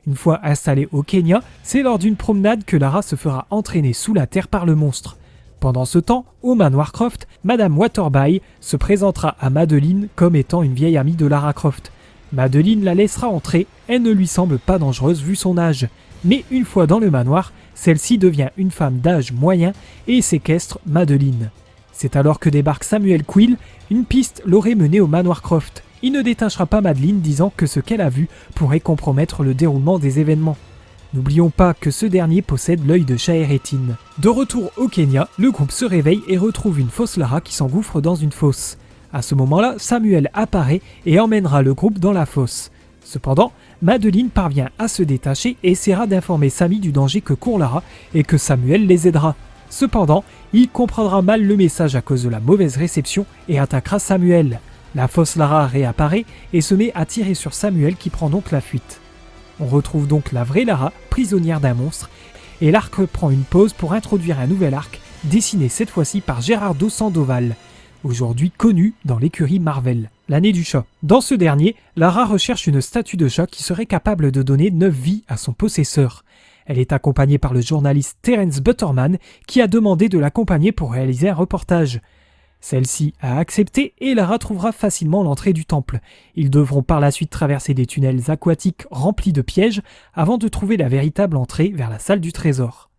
Speaker 1: Une fois installée au Kenya, c'est lors d'une promenade que Lara se fera entraîner sous la terre par le monstre. Pendant ce temps, au manoir Croft, Madame Waterby se présentera à Madeline comme étant une vieille amie de Lara Croft. Madeline la laissera entrer, elle ne lui semble pas dangereuse vu son âge. Mais une fois dans le manoir, celle-ci devient une femme d'âge moyen et séquestre Madeline. C'est alors que débarque Samuel Quill, une piste l'aurait mené au manoir Croft. Il ne détachera pas Madeline disant que ce qu'elle a vu pourrait compromettre le déroulement des événements. N'oublions pas que ce dernier possède l'œil de Shaheretin. De retour au Kenya, le groupe se réveille et retrouve une fausse Lara qui s'engouffre dans une fosse. À ce moment-là, Samuel apparaît et emmènera le groupe dans la fosse. Cependant, Madeline parvient à se détacher et essaiera d'informer Sammy du danger que court Lara et que Samuel les aidera. Cependant, il comprendra mal le message à cause de la mauvaise réception et attaquera Samuel. La fausse Lara réapparaît et se met à tirer sur Samuel qui prend donc la fuite. On retrouve donc la vraie Lara, prisonnière d'un monstre, et l'arc prend une pause pour introduire un nouvel arc, dessiné cette fois-ci par Gerardo Sandoval, aujourd'hui connu dans l'écurie Marvel, l'année du chat. Dans ce dernier, Lara recherche une statue de chat qui serait capable de donner 9 vies à son possesseur. Elle est accompagnée par le journaliste Terence Butterman qui a demandé de l'accompagner pour réaliser un reportage. Celle-ci a accepté et Lara trouvera facilement l'entrée du temple. Ils devront par la suite traverser des tunnels aquatiques remplis de pièges avant de trouver la véritable entrée vers la salle du trésor.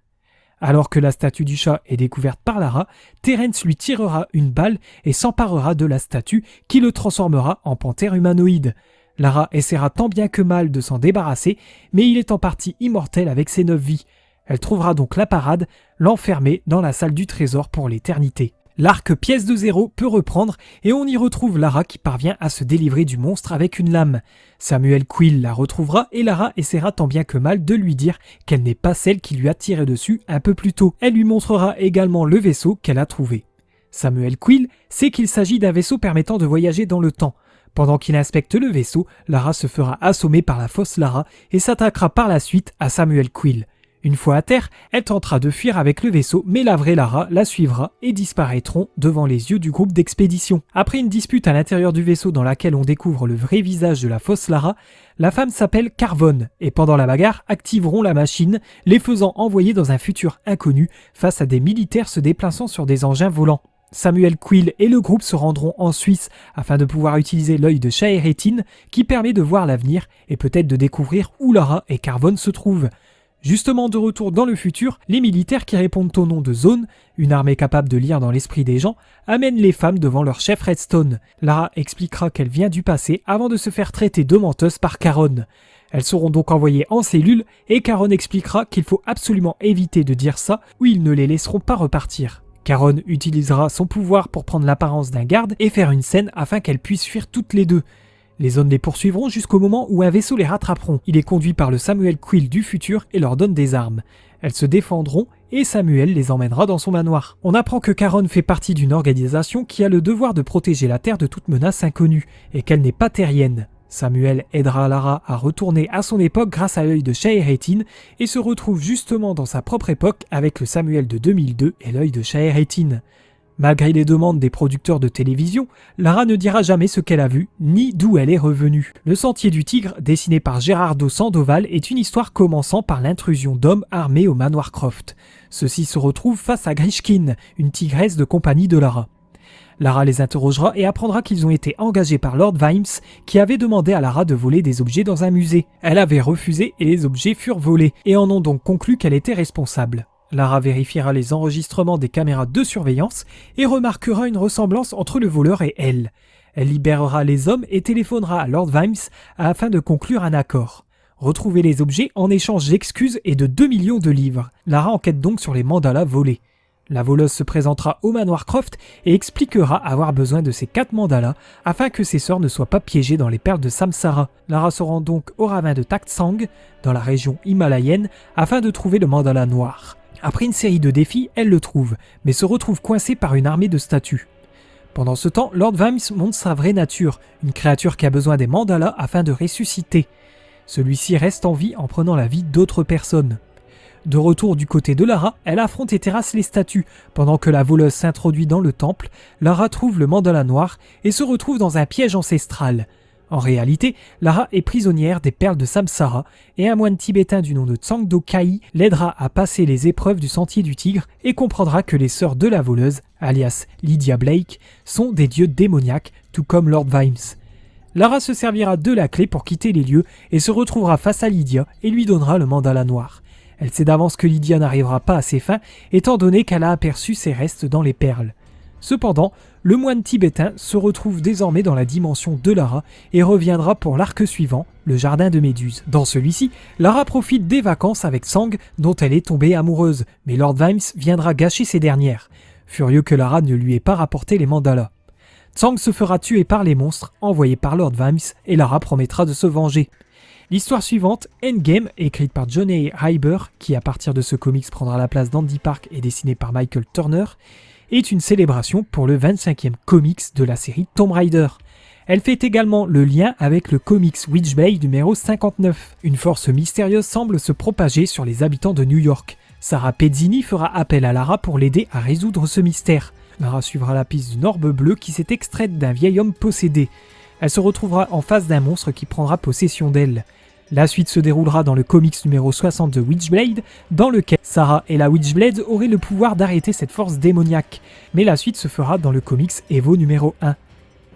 Speaker 1: Alors que la statue du chat est découverte par Lara, Terence lui tirera une balle et s'emparera de la statue qui le transformera en panthère humanoïde. Lara essaiera tant bien que mal de s'en débarrasser, mais il est en partie immortel avec ses 9 vies. Elle trouvera donc la parade, l'enfermer dans la salle du trésor pour l'éternité. L'arc Pièce de zéro peut reprendre et on y retrouve Lara qui parvient à se délivrer du monstre avec une lame. Samuel Quill la retrouvera et Lara essaiera tant bien que mal de lui dire qu'elle n'est pas celle qui lui a tiré dessus un peu plus tôt. Elle lui montrera également le vaisseau qu'elle a trouvé. Samuel Quill sait qu'il s'agit d'un vaisseau permettant de voyager dans le temps. Pendant qu'il inspecte le vaisseau, Lara se fera assommer par la fausse Lara et s'attaquera par la suite à Samuel Quill. Une fois à terre, elle tentera de fuir avec le vaisseau, mais la vraie Lara la suivra et disparaîtront devant les yeux du groupe d'expédition. Après une dispute à l'intérieur du vaisseau dans laquelle on découvre le vrai visage de la fausse Lara, la femme s'appelle Carvon et pendant la bagarre activeront la machine, les faisant envoyer dans un futur inconnu face à des militaires se déplaçant sur des engins volants. Samuel Quill et le groupe se rendront en Suisse afin de pouvoir utiliser l'œil de Shaheretin qui permet de voir l'avenir et peut-être de découvrir où Lara et Carvon se trouvent. Justement de retour dans le futur, les militaires qui répondent au nom de Zone, une armée capable de lire dans l'esprit des gens, amènent les femmes devant leur chef Redstone. Lara expliquera qu'elle vient du passé avant de se faire traiter de menteuse par Caron. Elles seront donc envoyées en cellule et Caron expliquera qu'il faut absolument éviter de dire ça ou ils ne les laisseront pas repartir. Caron utilisera son pouvoir pour prendre l'apparence d'un garde et faire une scène afin qu'elles puissent fuir toutes les deux. Les zones les poursuivront jusqu'au moment où un vaisseau les rattraperont. Il est conduit par le Samuel Quill du futur et leur donne des armes. Elles se défendront et Samuel les emmènera dans son manoir. On apprend que Caron fait partie d'une organisation qui a le devoir de protéger la Terre de toute menace inconnue et qu'elle n'est pas terrienne. Samuel aidera Lara à retourner à son époque grâce à l'œil de Shaheretin et se retrouve justement dans sa propre époque avec le Samuel de 2002 et l'œil de Shaheretin. Malgré les demandes des producteurs de télévision, Lara ne dira jamais ce qu'elle a vu, ni d'où elle est revenue. Le Sentier du Tigre, dessiné par Gerardo Sandoval, est une histoire commençant par l'intrusion d'hommes armés au manoir Croft. Ceux-ci se retrouvent face à Grishkin, une tigresse de compagnie de Lara. Lara les interrogera et apprendra qu'ils ont été engagés par Lord Vimes qui avait demandé à Lara de voler des objets dans un musée. Elle avait refusé et les objets furent volés et en ont donc conclu qu'elle était responsable. Lara vérifiera les enregistrements des caméras de surveillance et remarquera une ressemblance entre le voleur et elle. Elle libérera les hommes et téléphonera à Lord Vimes afin de conclure un accord. Retrouver les objets en échange d'excuses et de 2 millions de livres. Lara enquête donc sur les mandalas volés. La voleuse se présentera au manoir Croft et expliquera avoir besoin de ces 4 mandalas afin que ses sœurs ne soient pas piégées dans les perles de Samsara. Lara se rend donc au ravin de Taksang, dans la région himalayenne, afin de trouver le mandala noir. Après une série de défis, elle le trouve, mais se retrouve coincée par une armée de statues. Pendant ce temps, Lord Vimes montre sa vraie nature, une créature qui a besoin des mandalas afin de ressusciter. Celui-ci reste en vie en prenant la vie d'autres personnes. De retour du côté de Lara, elle affronte et terrasse les statues. Pendant que la voleuse s'introduit dans le temple, Lara trouve le mandala noir et se retrouve dans un piège ancestral. En réalité, Lara est prisonnière des perles de Samsara et un moine tibétain du nom de Tsangdo Kai l'aidera à passer les épreuves du sentier du tigre et comprendra que les sœurs de la voleuse, alias Lydia Blake, sont des dieux démoniaques, tout comme Lord Vimes. Lara se servira de la clé pour quitter les lieux et se retrouvera face à Lydia et lui donnera le mandala noir. Elle sait d'avance que Lydia n'arrivera pas à ses fins, étant donné qu'elle a aperçu ses restes dans les perles. Cependant, le moine tibétain se retrouve désormais dans la dimension de Lara et reviendra pour l'arc suivant, le jardin de Méduse. Dans celui-ci, Lara profite des vacances avec Sang, dont elle est tombée amoureuse, mais Lord Vimes viendra gâcher ces dernières, furieux que Lara ne lui ait pas rapporté les mandalas. Tsang se fera tuer par les monstres envoyés par Lord Vimes et Lara promettra de se venger. L'histoire suivante, Endgame, écrite par John A. Hyber, qui à partir de ce comics prendra la place d'Andy Park et dessinée par Michael Turner, est une célébration pour le 25e comics de la série Tomb Raider. Elle fait également le lien avec le comics Witchblade numéro 59. Une force mystérieuse semble se propager sur les habitants de New York. Sarah Pezzini fera appel à Lara pour l'aider à résoudre ce mystère. Lara suivra la piste d'une orbe bleue qui s'est extraite d'un vieil homme possédé. Elle se retrouvera en face d'un monstre qui prendra possession d'elle. La suite se déroulera dans le comics numéro 60 de Witchblade, dans lequel Sarah et la Witchblade auraient le pouvoir d'arrêter cette force démoniaque. Mais la suite se fera dans le comics Evo numéro 1.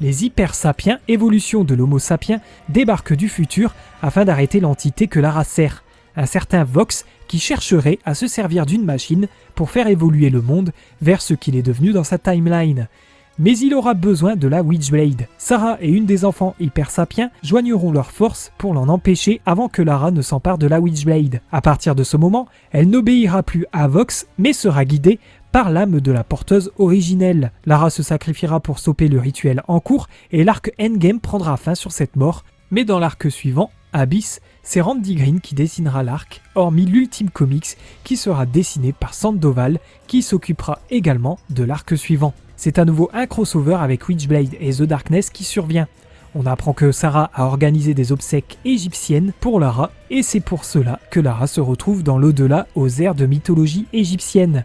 Speaker 1: Les hyper-sapiens, évolution de l'homo sapien, débarquent du futur afin d'arrêter l'entité que Lara sert, un certain Vox qui chercherait à se servir d'une machine pour faire évoluer le monde vers ce qu'il est devenu dans sa timeline. Mais il aura besoin de la Witchblade. Sarah et une des enfants hyper-sapiens joigneront leurs forces pour l'en empêcher avant que Lara ne s'empare de la Witchblade. À partir de ce moment, elle n'obéira plus à Vox, mais sera guidée par l'âme de la porteuse originelle. Lara se sacrifiera pour stopper le rituel en cours et l'arc Endgame prendra fin sur cette mort. Mais dans l'arc suivant, Abyss, c'est Randy Green qui dessinera l'arc, hormis l'ultime comics qui sera dessiné par Sandoval, qui s'occupera également de l'arc suivant. C'est à nouveau un crossover avec Witchblade et The Darkness qui survient. On apprend que Sarah a organisé des obsèques égyptiennes pour Lara, et c'est pour cela que Lara se retrouve dans l'au-delà aux ères de mythologie égyptienne.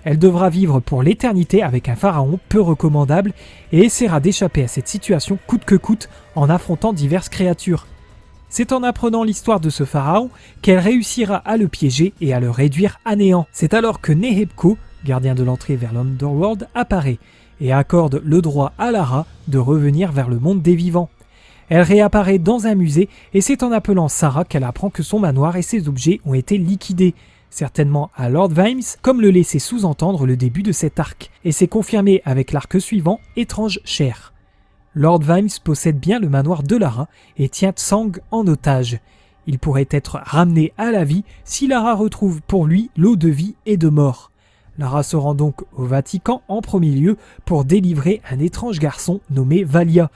Speaker 1: Elle devra vivre pour l'éternité avec un pharaon peu recommandable et essaiera d'échapper à cette situation coûte que coûte en affrontant diverses créatures. C'est en apprenant l'histoire de ce pharaon qu'elle réussira à le piéger et à le réduire à néant. C'est alors que Nehebko, gardien de l'entrée vers l'Underworld, apparaît et accorde le droit à Lara de revenir vers le monde des vivants. Elle réapparaît dans un musée et c'est en appelant Sarah qu'elle apprend que son manoir et ses objets ont été liquidés, certainement à Lord Vimes, comme le laissait sous-entendre le début de cet arc, et c'est confirmé avec l'arc suivant, Étrange Chair. Lord Vimes possède bien le manoir de Lara et tient Tsang en otage. Il pourrait être ramené à la vie si Lara retrouve pour lui l'eau de vie et de mort. Lara se rend donc au Vatican en premier lieu pour délivrer un étrange garçon nommé Valia.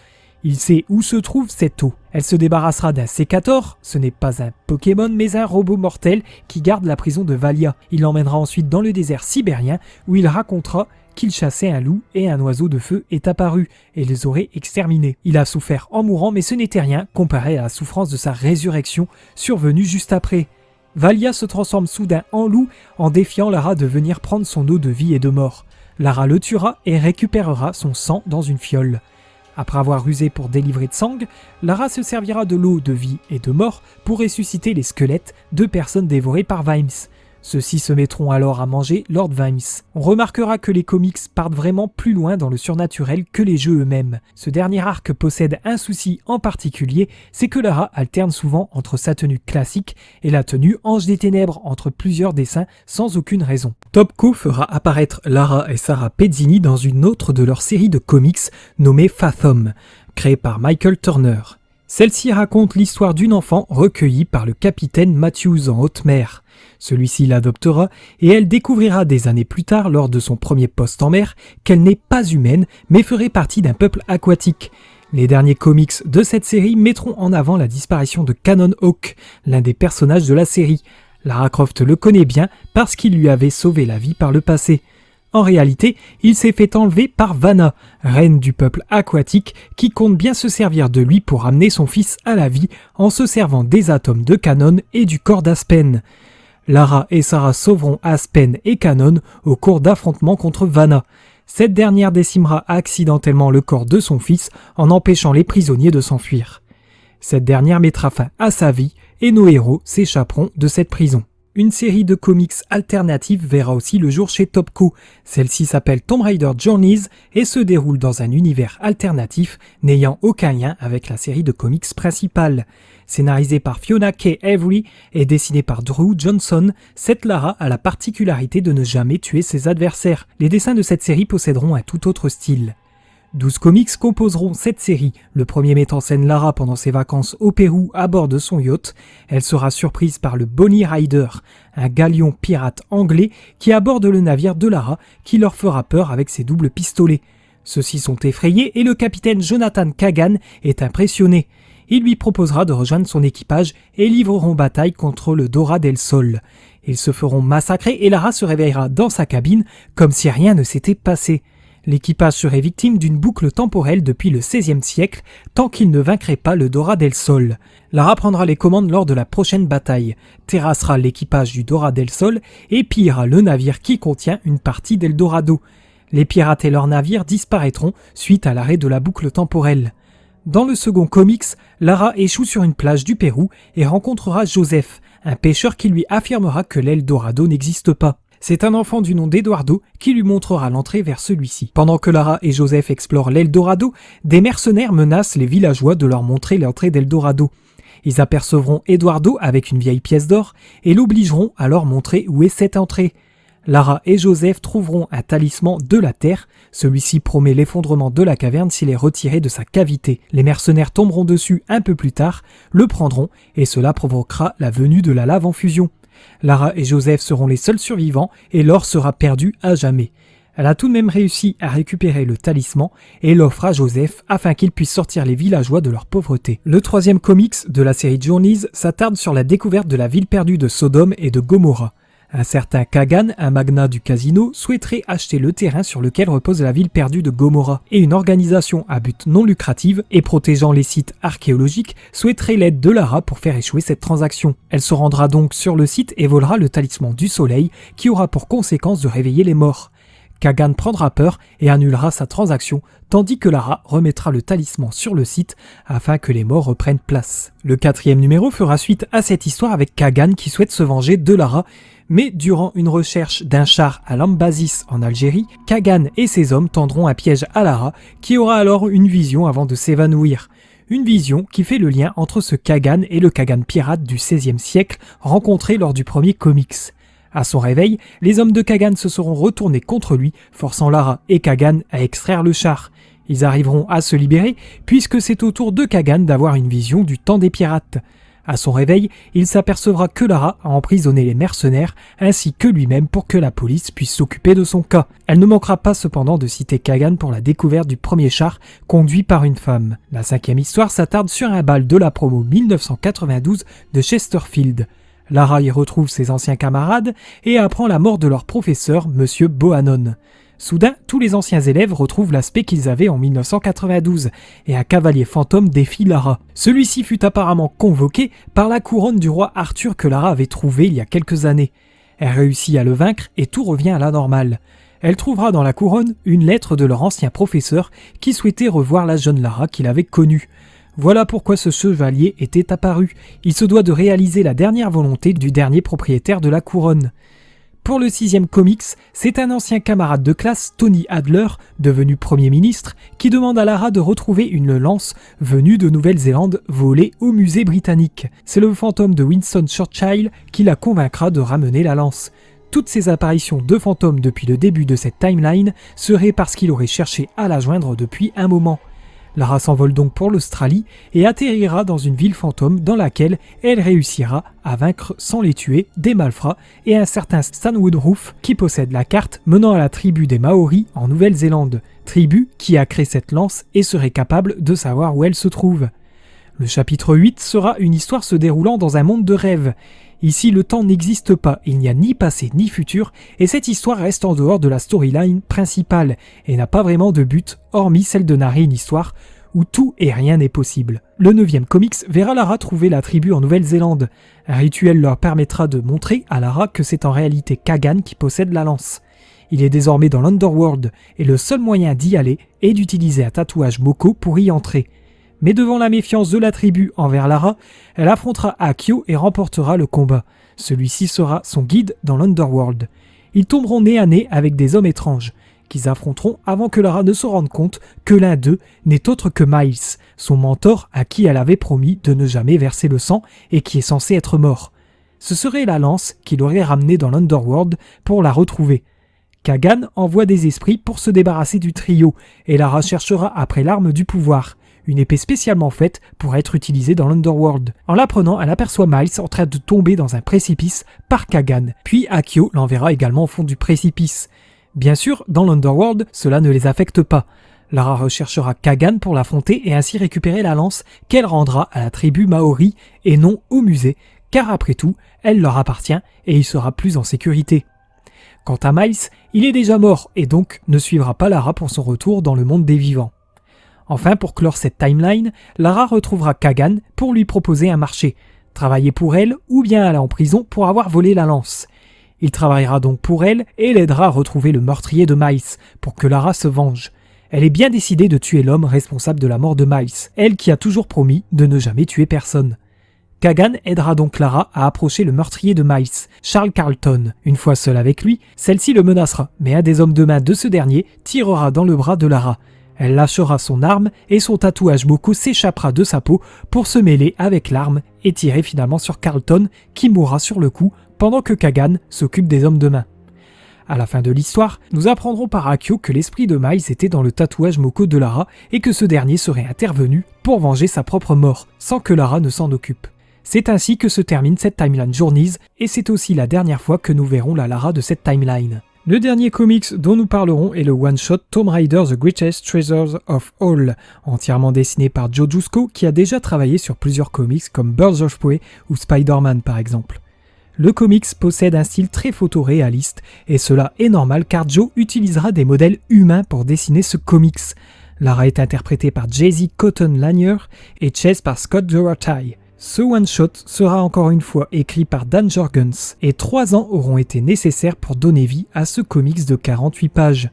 Speaker 1: Il sait où se trouve cette eau. Elle se débarrassera d'un sécator, ce n'est pas un Pokémon mais un robot mortel qui garde la prison de Valia. Il l'emmènera ensuite dans le désert sibérien où il racontera qu'il chassait un loup et un oiseau de feu est apparu et les aurait exterminés. Il a souffert en mourant mais ce n'était rien comparé à la souffrance de sa résurrection survenue juste après. Valia se transforme soudain en loup en défiant Lara de venir prendre son eau de vie et de mort. Lara le tuera et récupérera son sang dans une fiole. Après avoir rusé pour délivrer Tsang, Lara se servira de l'eau de vie et de mort pour ressusciter les squelettes de personnes dévorées par Vimes. Ceux-ci se mettront alors à manger Lord Vimes. On remarquera que les comics partent vraiment plus loin dans le surnaturel que les jeux eux-mêmes. Ce dernier arc possède un souci en particulier, c'est que Lara alterne souvent entre sa tenue classique et la tenue Ange des Ténèbres entre plusieurs dessins sans aucune raison. Topco fera apparaître Lara et Sarah Pezzini dans une autre de leurs séries de comics nommée Fathom, créée par Michael Turner. Celle-ci raconte l'histoire d'une enfant recueillie par le capitaine Matthews en haute mer. Celui-ci l'adoptera et elle découvrira des années plus tard, lors de son premier poste en mer, qu'elle n'est pas humaine mais ferait partie d'un peuple aquatique. Les derniers comics de cette série mettront en avant la disparition de Cannon Hawk, l'un des personnages de la série. Lara Croft le connaît bien parce qu'il lui avait sauvé la vie par le passé. En réalité, il s'est fait enlever par Vanna, reine du peuple aquatique, qui compte bien se servir de lui pour amener son fils à la vie en se servant des atomes de Cannon et du corps d'Aspen. Lara et Sarah sauveront Aspen et Cannon au cours d'affrontements contre Vanna. Cette dernière décimera accidentellement le corps de son fils en empêchant les prisonniers de s'enfuir. Cette dernière mettra fin à sa vie et nos héros s'échapperont de cette prison. Une série de comics alternatives verra aussi le jour chez Topco. Celle-ci s'appelle Tomb Raider Journeys et se déroule dans un univers alternatif n'ayant aucun lien avec la série de comics principale. Scénarisée par Fiona K. Avery et dessinée par Drew Johnson, cette Lara a la particularité de ne jamais tuer ses adversaires. Les dessins de cette série posséderont un tout autre style. 12 comics composeront cette série. Le premier met en scène Lara pendant ses vacances au Pérou à bord de son yacht. Elle sera surprise par le Bonnie Rider, un galion pirate anglais qui aborde le navire de Lara qui leur fera peur avec ses doubles pistolets. Ceux-ci sont effrayés et le capitaine Jonathan Kagan est impressionné. Il lui proposera de rejoindre son équipage et livreront bataille contre le Dora del Sol. Ils se feront massacrer et Lara se réveillera dans sa cabine comme si rien ne s'était passé. L'équipage serait victime d'une boucle temporelle depuis le XVIe siècle tant qu'il ne vaincrait pas le Dora del Sol. Lara prendra les commandes lors de la prochaine bataille, terrassera l'équipage du Dora del Sol et pillera le navire qui contient une partie d'Eldorado. Les pirates et leurs navires disparaîtront suite à l'arrêt de la boucle temporelle. Dans le second comics, Lara échoue sur une plage du Pérou et rencontrera Joseph, un pêcheur qui lui affirmera que l'Eldorado n'existe pas. C'est un enfant du nom d'Eduardo qui lui montrera l'entrée vers celui-ci. Pendant que Lara et Joseph explorent l'Eldorado, des mercenaires menacent les villageois de leur montrer l'entrée d'Eldorado. Ils apercevront Eduardo avec une vieille pièce d'or et l'obligeront à leur montrer où est cette entrée. Lara et Joseph trouveront un talisman de la terre. Celui-ci promet l'effondrement de la caverne s'il est retiré de sa cavité. Les mercenaires tomberont dessus un peu plus tard, le prendront et cela provoquera la venue de la lave en fusion. Lara et Joseph seront les seuls survivants et l'or sera perdu à jamais. Elle a tout de même réussi à récupérer le talisman et l'offre à Joseph afin qu'il puisse sortir les villageois de leur pauvreté. Le troisième comics de la série Journeys s'attarde sur la découverte de la ville perdue de Sodome et de Gomorrah. Un certain Kagan, un magnat du casino, souhaiterait acheter le terrain sur lequel repose la ville perdue de Gomorrah et une organisation à but non lucratif et protégeant les sites archéologiques souhaiterait l'aide de Lara pour faire échouer cette transaction. Elle se rendra donc sur le site et volera le talisman du soleil qui aura pour conséquence de réveiller les morts. Kagan prendra peur et annulera sa transaction, tandis que Lara remettra le talisman sur le site afin que les morts reprennent place. Le quatrième numéro fera suite à cette histoire avec Kagan qui souhaite se venger de Lara, mais durant une recherche d'un char à Lambasis en Algérie, Kagan et ses hommes tendront un piège à Lara qui aura alors une vision avant de s'évanouir. Une vision qui fait le lien entre ce Kagan et le Kagan pirate du XVIe siècle rencontré lors du premier comics. À son réveil, les hommes de Kagan se seront retournés contre lui, forçant Lara et Kagan à extraire le char. Ils arriveront à se libérer, puisque c'est au tour de Kagan d'avoir une vision du temps des pirates. À son réveil, il s'apercevra que Lara a emprisonné les mercenaires, ainsi que lui-même pour que la police puisse s'occuper de son cas. Elle ne manquera pas cependant de citer Kagan pour la découverte du premier char conduit par une femme. La cinquième histoire s'attarde sur un bal de la promo 1992 de Chesterfield. Lara y retrouve ses anciens camarades et apprend la mort de leur professeur, Monsieur Bohannon. Soudain, tous les anciens élèves retrouvent l'aspect qu'ils avaient en 1992 et un cavalier fantôme défie Lara. Celui-ci fut apparemment convoqué par la couronne du roi Arthur que Lara avait trouvée il y a quelques années. Elle réussit à le vaincre et tout revient à la normale. Elle trouvera dans la couronne une lettre de leur ancien professeur qui souhaitait revoir la jeune Lara qu'il avait connue. Voilà pourquoi ce chevalier était apparu. Il se doit de réaliser la dernière volonté du dernier propriétaire de la couronne. Pour le 6e comics, c'est un ancien camarade de classe, Tony Adler, devenu Premier ministre, qui demande à Lara de retrouver une lance venue de Nouvelle-Zélande volée au musée britannique. C'est le fantôme de Winston Churchill qui la convaincra de ramener la lance. Toutes ces apparitions de fantômes depuis le début de cette timeline seraient parce qu'il aurait cherché à la joindre depuis un moment. Lara s'envole donc pour l'Australie et atterrira dans une ville fantôme dans laquelle elle réussira à vaincre sans les tuer des malfrats et un certain Stan Woodroof qui possède la carte menant à la tribu des Maoris en Nouvelle-Zélande, tribu qui a créé cette lance et serait capable de savoir où elle se trouve. Le chapitre 8 sera une histoire se déroulant dans un monde de rêves. Ici, le temps n'existe pas, il n'y a ni passé ni futur, et cette histoire reste en dehors de la storyline principale, et n'a pas vraiment de but, hormis celle de narrer une histoire où tout et rien n'est possible. Le 9e comics verra Lara trouver la tribu en Nouvelle-Zélande. Un rituel leur permettra de montrer à Lara que c'est en réalité Kagan qui possède la lance. Il est désormais dans l'Underworld, et le seul moyen d'y aller est d'utiliser un tatouage Moko pour y entrer. Mais devant la méfiance de la tribu envers Lara, elle affrontera Akio et remportera le combat. Celui-ci sera son guide dans l'Underworld. Ils tomberont nez à nez avec des hommes étranges, qu'ils affronteront avant que Lara ne se rende compte que l'un d'eux n'est autre que Miles, son mentor à qui elle avait promis de ne jamais verser le sang et qui est censé être mort. Ce serait la lance qu'il aurait ramenée dans l'Underworld pour la retrouver. Kagan envoie des esprits pour se débarrasser du trio, et Lara cherchera après l'arme du pouvoir, une épée spécialement faite pour être utilisée dans l'Underworld. En l'apprenant, elle aperçoit Miles en train de tomber dans un précipice par Kagan, puis Akio l'enverra également au fond du précipice. Bien sûr, dans l'Underworld, cela ne les affecte pas. Lara recherchera Kagan pour l'affronter et ainsi récupérer la lance qu'elle rendra à la tribu Maori et non au musée, car après tout, elle leur appartient et il sera plus en sécurité. Quant à Miles, il est déjà mort et donc ne suivra pas Lara pour son retour dans le monde des vivants. Enfin, pour clore cette timeline, Lara retrouvera Kagan pour lui proposer un marché, travailler pour elle ou bien aller en prison pour avoir volé la lance. Il travaillera donc pour elle et l'aidera à retrouver le meurtrier de Miles pour que Lara se venge. Elle est bien décidée de tuer l'homme responsable de la mort de Miles, elle qui a toujours promis de ne jamais tuer personne. Kagan aidera donc Lara à approcher le meurtrier de Miles, Charles Carlton. Une fois seule avec lui, celle-ci le menacera, mais un des hommes de main de ce dernier tirera dans le bras de Lara. Elle lâchera son arme et son tatouage Moko s'échappera de sa peau pour se mêler avec l'arme et tirer finalement sur Carlton qui mourra sur le coup pendant que Kagan s'occupe des hommes de main. À la fin de l'histoire, nous apprendrons par Akio que l'esprit de Miles était dans le tatouage Moko de Lara et que ce dernier serait intervenu pour venger sa propre mort, sans que Lara ne s'en occupe. C'est ainsi que se termine cette Timeline Journeys et c'est aussi la dernière fois que nous verrons la Lara de cette timeline. Le dernier comics dont nous parlerons est le one-shot Tomb Raider The Greatest Treasures of All, entièrement dessiné par Joe Jusko qui a déjà travaillé sur plusieurs comics comme Birds of Prey ou Spider-Man par exemple. Le comics possède un style très photoréaliste et cela est normal car Joe utilisera des modèles humains pour dessiner ce comics. Lara est interprétée par Jay-Z Cotton Lanier et Chase par Scott Doherty. Ce one-shot sera encore une fois écrit par Dan Jurgens et 3 ans auront été nécessaires pour donner vie à ce comics de 48 pages.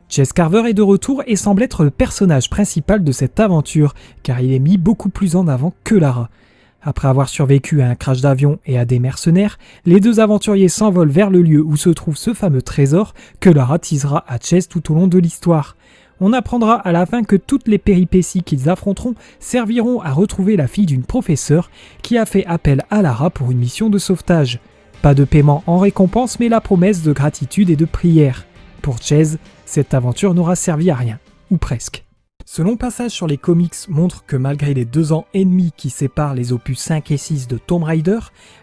Speaker 1: Chase Carver est de retour et semble être le personnage principal de cette aventure car il est mis beaucoup plus en avant que Lara. Après avoir survécu à un crash d'avion et à des mercenaires, les deux aventuriers s'envolent vers le lieu où se trouve ce fameux trésor que Lara teasera à Chase tout au long de l'histoire. On apprendra à la fin que toutes les péripéties qu'ils affronteront serviront à retrouver la fille d'une professeure qui a fait appel à Lara pour une mission de sauvetage. Pas de paiement en récompense mais la promesse de gratitude et de prière. Pour Chase, cette aventure n'aura servi à rien, ou presque. Ce long passage sur les comics montre que malgré les 2 ans et demi qui séparent les opus 5 et 6 de Tomb Raider,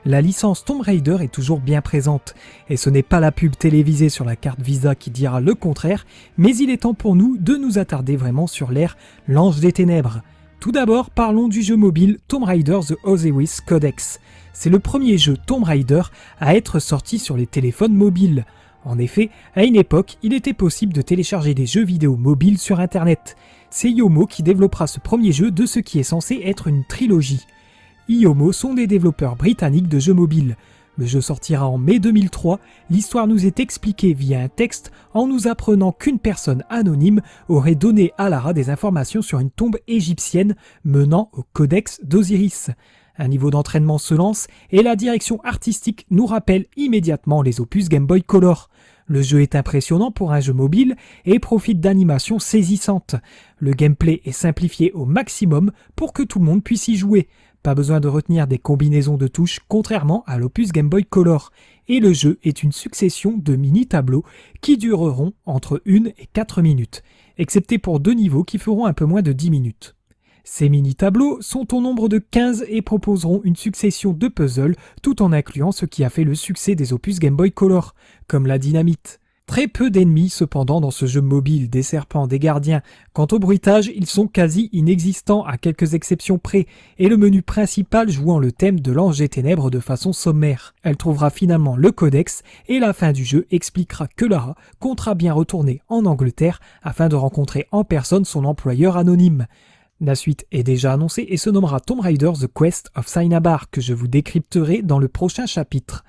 Speaker 1: la licence Tomb Raider est toujours bien présente. Et ce n'est pas la pub télévisée sur la carte Visa qui dira le contraire, mais il est temps pour nous de nous attarder vraiment sur l'ère L'Ange des Ténèbres. Tout d'abord, parlons du jeu mobile Tomb Raider The Osiris Codex. C'est le premier jeu Tomb Raider à être sorti sur les téléphones mobiles. En effet, à une époque, il était possible de télécharger des jeux vidéo mobiles sur internet. C'est Yomo qui développera ce premier jeu de ce qui est censé être une trilogie. Yomo sont des développeurs britanniques de jeux mobiles. Le jeu sortira en mai 2003, l'histoire nous est expliquée via un texte en nous apprenant qu'une personne anonyme aurait donné à Lara des informations sur une tombe égyptienne menant au codex d'Osiris. Un niveau d'entraînement se lance et la direction artistique nous rappelle immédiatement les opus Game Boy Color. Le jeu est impressionnant pour un jeu mobile et profite d'animations saisissantes. Le gameplay est simplifié au maximum pour que tout le monde puisse y jouer. Pas besoin de retenir des combinaisons de touches contrairement à l'opus Game Boy Color. Et le jeu est une succession de mini-tableaux qui dureront entre 1 et 4 minutes, excepté pour 2 niveaux qui feront un peu moins de 10 minutes. Ces mini-tableaux sont au nombre de 15 et proposeront une succession de puzzles tout en incluant ce qui a fait le succès des opus Game Boy Color, comme la dynamite. Très peu d'ennemis cependant dans ce jeu mobile, des serpents, des gardiens. Quant au bruitage, ils sont quasi inexistants à quelques exceptions près, et le menu principal jouant le thème de l'Ange des Ténèbres de façon sommaire. Elle trouvera finalement le codex, et la fin du jeu expliquera que Lara comptera bien retourner en Angleterre afin de rencontrer en personne son employeur anonyme. La suite est déjà annoncée et se nommera Tomb Raider The Quest of Cinnabar, que je vous décrypterai dans le prochain chapitre.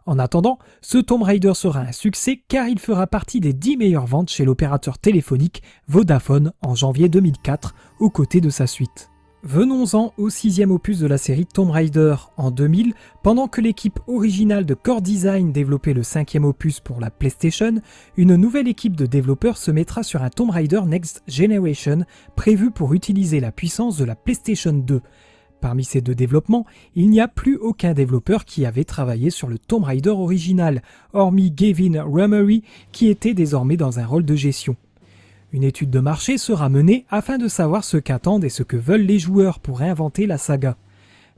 Speaker 1: En attendant, ce Tomb Raider sera un succès car il fera partie des 10 meilleures ventes chez l'opérateur téléphonique Vodafone en janvier 2004, aux côtés de sa suite. Venons-en au 6e opus de la série Tomb Raider. En 2000, pendant que l'équipe originale de Core Design développait le 5e opus pour la PlayStation, une nouvelle équipe de développeurs se mettra sur un Tomb Raider Next Generation prévu pour utiliser la puissance de la PlayStation 2. Parmi ces deux développements, il n'y a plus aucun développeur qui avait travaillé sur le Tomb Raider original, hormis Gavin Rummery qui était désormais dans un rôle de gestion. Une étude de marché sera menée afin de savoir ce qu'attendent et ce que veulent les joueurs pour réinventer la saga.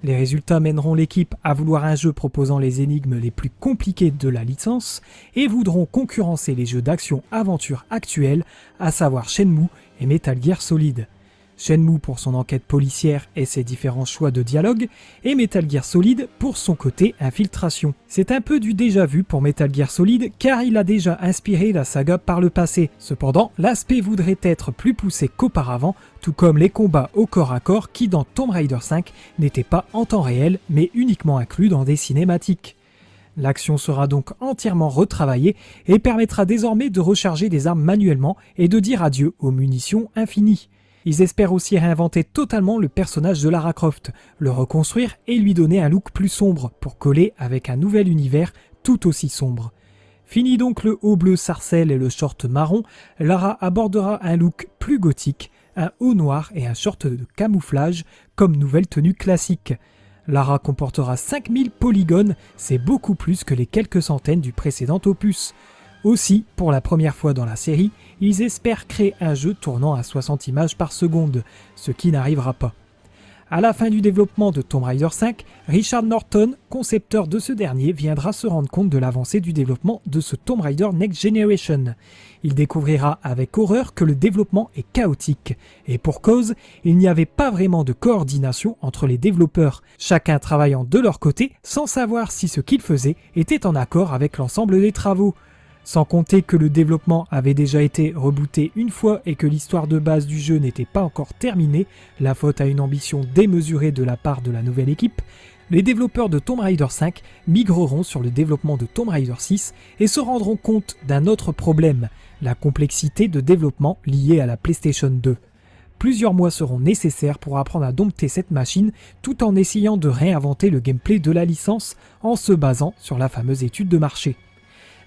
Speaker 1: Les résultats mèneront l'équipe à vouloir un jeu proposant les énigmes les plus compliquées de la licence et voudront concurrencer les jeux d'action-aventure actuels, à savoir Shenmue et Metal Gear Solid. Shenmue pour son enquête policière et ses différents choix de dialogue, et Metal Gear Solid pour son côté infiltration. C'est un peu du déjà vu pour Metal Gear Solid car il a déjà inspiré la saga par le passé. Cependant, l'aspect voudrait être plus poussé qu'auparavant, tout comme les combats au corps à corps qui dans Tomb Raider 5 n'étaient pas en temps réel mais uniquement inclus dans des cinématiques. L'action sera donc entièrement retravaillée et permettra désormais de recharger des armes manuellement et de dire adieu aux munitions infinies. Ils espèrent aussi réinventer totalement le personnage de Lara Croft, le reconstruire et lui donner un look plus sombre pour coller avec un nouvel univers tout aussi sombre. Fini donc le haut bleu sarcelle et le short marron, Lara abordera un look plus gothique, un haut noir et un short de camouflage comme nouvelle tenue classique. Lara comportera 5000 polygones, c'est beaucoup plus que les quelques centaines du précédent opus. Aussi, pour la première fois dans la série, ils espèrent créer un jeu tournant à 60 images par seconde, ce qui n'arrivera pas. À la fin du développement de Tomb Raider 5, Richard Norton, concepteur de ce dernier, viendra se rendre compte de l'avancée du développement de ce Tomb Raider Next Generation. Il découvrira avec horreur que le développement est chaotique, et pour cause, il n'y avait pas vraiment de coordination entre les développeurs, chacun travaillant de leur côté sans savoir si ce qu'ils faisaient était en accord avec l'ensemble des travaux. Sans compter que le développement avait déjà été rebooté une fois et que l'histoire de base du jeu n'était pas encore terminée, la faute à une ambition démesurée de la part de la nouvelle équipe, les développeurs de Tomb Raider 5 migreront sur le développement de Tomb Raider 6 et se rendront compte d'un autre problème, la complexité de développement liée à la PlayStation 2. Plusieurs mois seront nécessaires pour apprendre à dompter cette machine tout en essayant de réinventer le gameplay de la licence en se basant sur la fameuse étude de marché.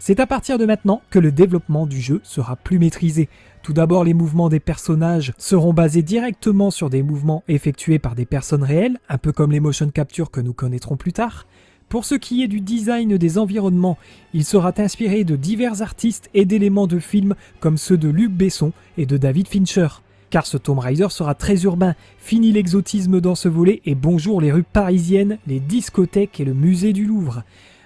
Speaker 1: C'est à partir de maintenant que le développement du jeu sera plus maîtrisé. Tout d'abord, les mouvements des personnages seront basés directement sur des mouvements effectués par des personnes réelles, un peu comme les motion capture que nous connaîtrons plus tard. Pour ce qui est du design des environnements, il sera inspiré de divers artistes et d'éléments de films comme ceux de Luc Besson et de David Fincher. Car ce Tomb Raider sera très urbain, fini l'exotisme dans ce volet et bonjour les rues parisiennes, les discothèques et le musée du Louvre.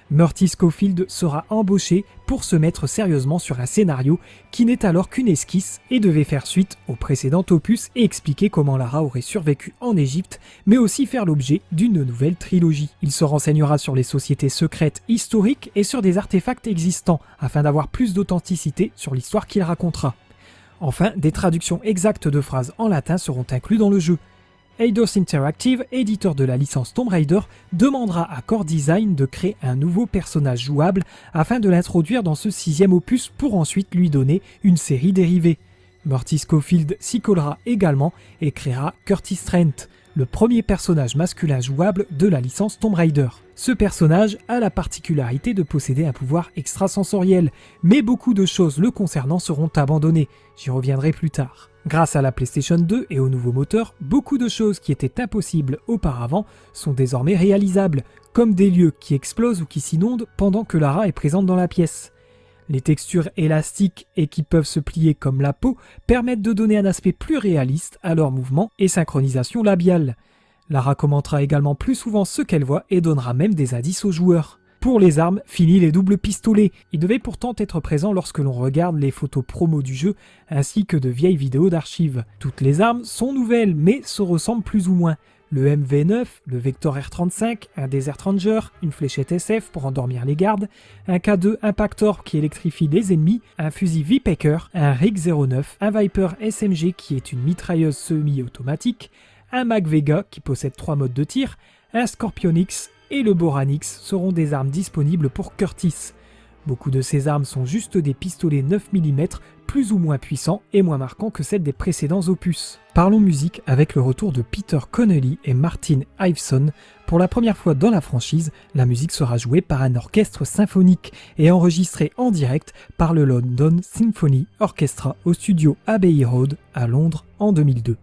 Speaker 1: Murty Scofield sera embauché pour se mettre sérieusement sur un scénario qui n'est alors qu'une esquisse et devait faire suite au précédent opus et expliquer comment Lara aurait survécu en Égypte, mais aussi faire l'objet d'une nouvelle trilogie. Il se renseignera sur les sociétés secrètes historiques et sur des artefacts existants afin d'avoir plus d'authenticité sur l'histoire qu'il racontera. Enfin, des traductions exactes de phrases en latin seront incluses dans le jeu. Eidos Interactive, éditeur de la licence Tomb Raider, demandera à Core Design de créer un nouveau personnage jouable afin de l'introduire dans ce 6e opus pour ensuite lui donner une série dérivée. Murty Scofield s'y collera également et créera Curtis Trent, le premier personnage masculin jouable de la licence Tomb Raider. Ce personnage a la particularité de posséder un pouvoir extrasensoriel, mais beaucoup de choses le concernant seront abandonnées, j'y reviendrai plus tard. Grâce à la PlayStation 2 et au nouveau moteur, beaucoup de choses qui étaient impossibles auparavant sont désormais réalisables, comme des lieux qui explosent ou qui s'inondent pendant que Lara est présente dans la pièce. Les textures élastiques et qui peuvent se plier comme la peau permettent de donner un aspect plus réaliste à leurs mouvements et synchronisation labiale. Lara commentera également plus souvent ce qu'elle voit et donnera même des indices aux joueurs. Pour les armes, fini les doubles pistolets. Ils devaient pourtant être présents lorsque l'on regarde les photos promo du jeu ainsi que de vieilles vidéos d'archives. Toutes les armes sont nouvelles mais se ressemblent plus ou moins. Le MV9, le Vector R35, un Desert Ranger, une fléchette SF pour endormir les gardes, un K2 Impactor qui électrifie les ennemis, un fusil V-Packer, un RIG-09, un Viper SMG qui est une mitrailleuse semi-automatique, un Mag Vega qui possède 3 modes de tir, un Scorpion X et le Boran X seront des armes disponibles pour Curtis. Beaucoup de ces armes sont juste des pistolets 9 mm plus ou moins puissants et moins marquants que celles des précédents opus. Parlons musique avec le retour de Peter Connelly et Martin Iveson. Pour la première fois dans la franchise, la musique sera jouée par un orchestre symphonique et enregistrée en direct par le London Symphony Orchestra au studio Abbey Road à Londres en 2002.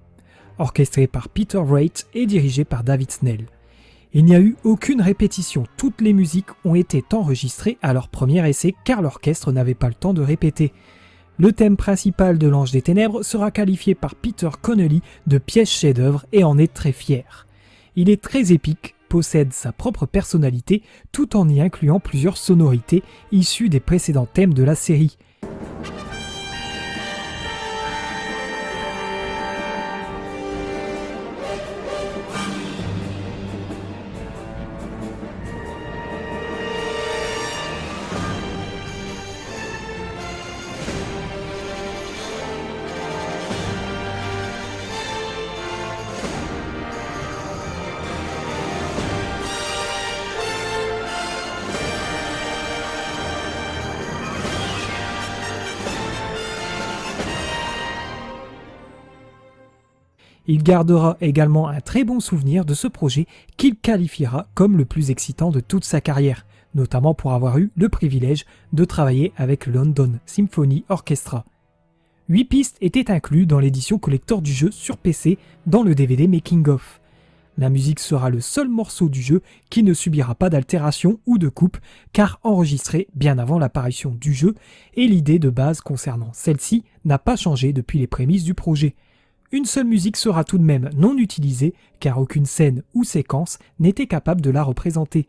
Speaker 1: Orchestré par Peter Wright et dirigé par David Snell. Il n'y a eu aucune répétition, toutes les musiques ont été enregistrées à leur premier essai car l'orchestre n'avait pas le temps de répéter. Le thème principal de l'Ange des Ténèbres sera qualifié par Peter Connelly de pièce chef-d'œuvre et en est très fier. Il est très épique, possède sa propre personnalité tout en y incluant plusieurs sonorités issues des précédents thèmes de la série. Il gardera également un très bon souvenir de ce projet qu'il qualifiera comme le plus excitant de toute sa carrière, notamment pour avoir eu le privilège de travailler avec le London Symphony Orchestra. 8 pistes étaient incluses dans l'édition collector du jeu sur PC dans le DVD Making of. La musique sera le seul morceau du jeu qui ne subira pas d'altération ou de coupe car enregistré bien avant l'apparition du jeu et l'idée de base concernant celle-ci n'a pas changé depuis les prémices du projet. Une seule musique sera tout de même non utilisée car aucune scène ou séquence n'était capable de la représenter.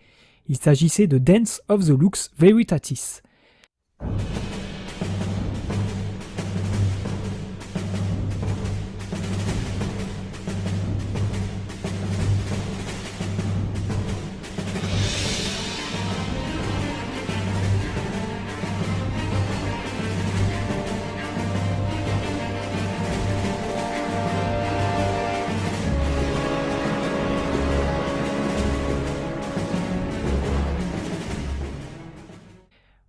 Speaker 1: Il s'agissait de Dance of the Lux Veritatis.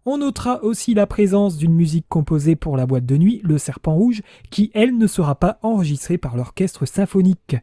Speaker 1: On notera aussi la présence d'une musique composée pour la boîte de nuit, le Serpent Rouge, qui elle ne sera pas enregistrée par l'orchestre symphonique.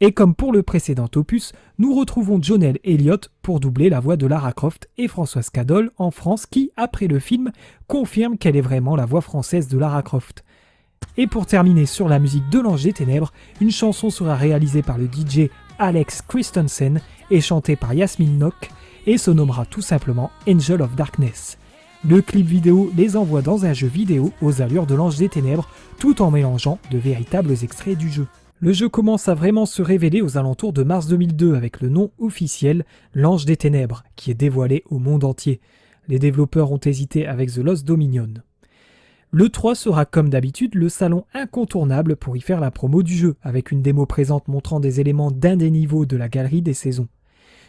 Speaker 1: Et comme pour le précédent opus, nous retrouvons Jonelle Elliott pour doubler la voix de Lara Croft et Françoise Cadol en France qui, après le film, confirme qu'elle est vraiment la voix française de Lara Croft. Et pour terminer sur la musique de l'Ange des Ténèbres, une chanson sera réalisée par le DJ Alex Christensen et chantée par Yasmine Nock et se nommera tout simplement Angel of Darkness. Le clip vidéo les envoie dans un jeu vidéo aux allures de l'Ange des Ténèbres, tout en mélangeant de véritables extraits du jeu. Le jeu commence à vraiment se révéler aux alentours de mars 2002 avec le nom officiel l'Ange des Ténèbres, qui est dévoilé au monde entier. Les développeurs ont hésité avec The Lost Dominion. Le 3 sera comme d'habitude le salon incontournable pour y faire la promo du jeu, avec une démo présente montrant des éléments d'un des niveaux de la galerie des saisons.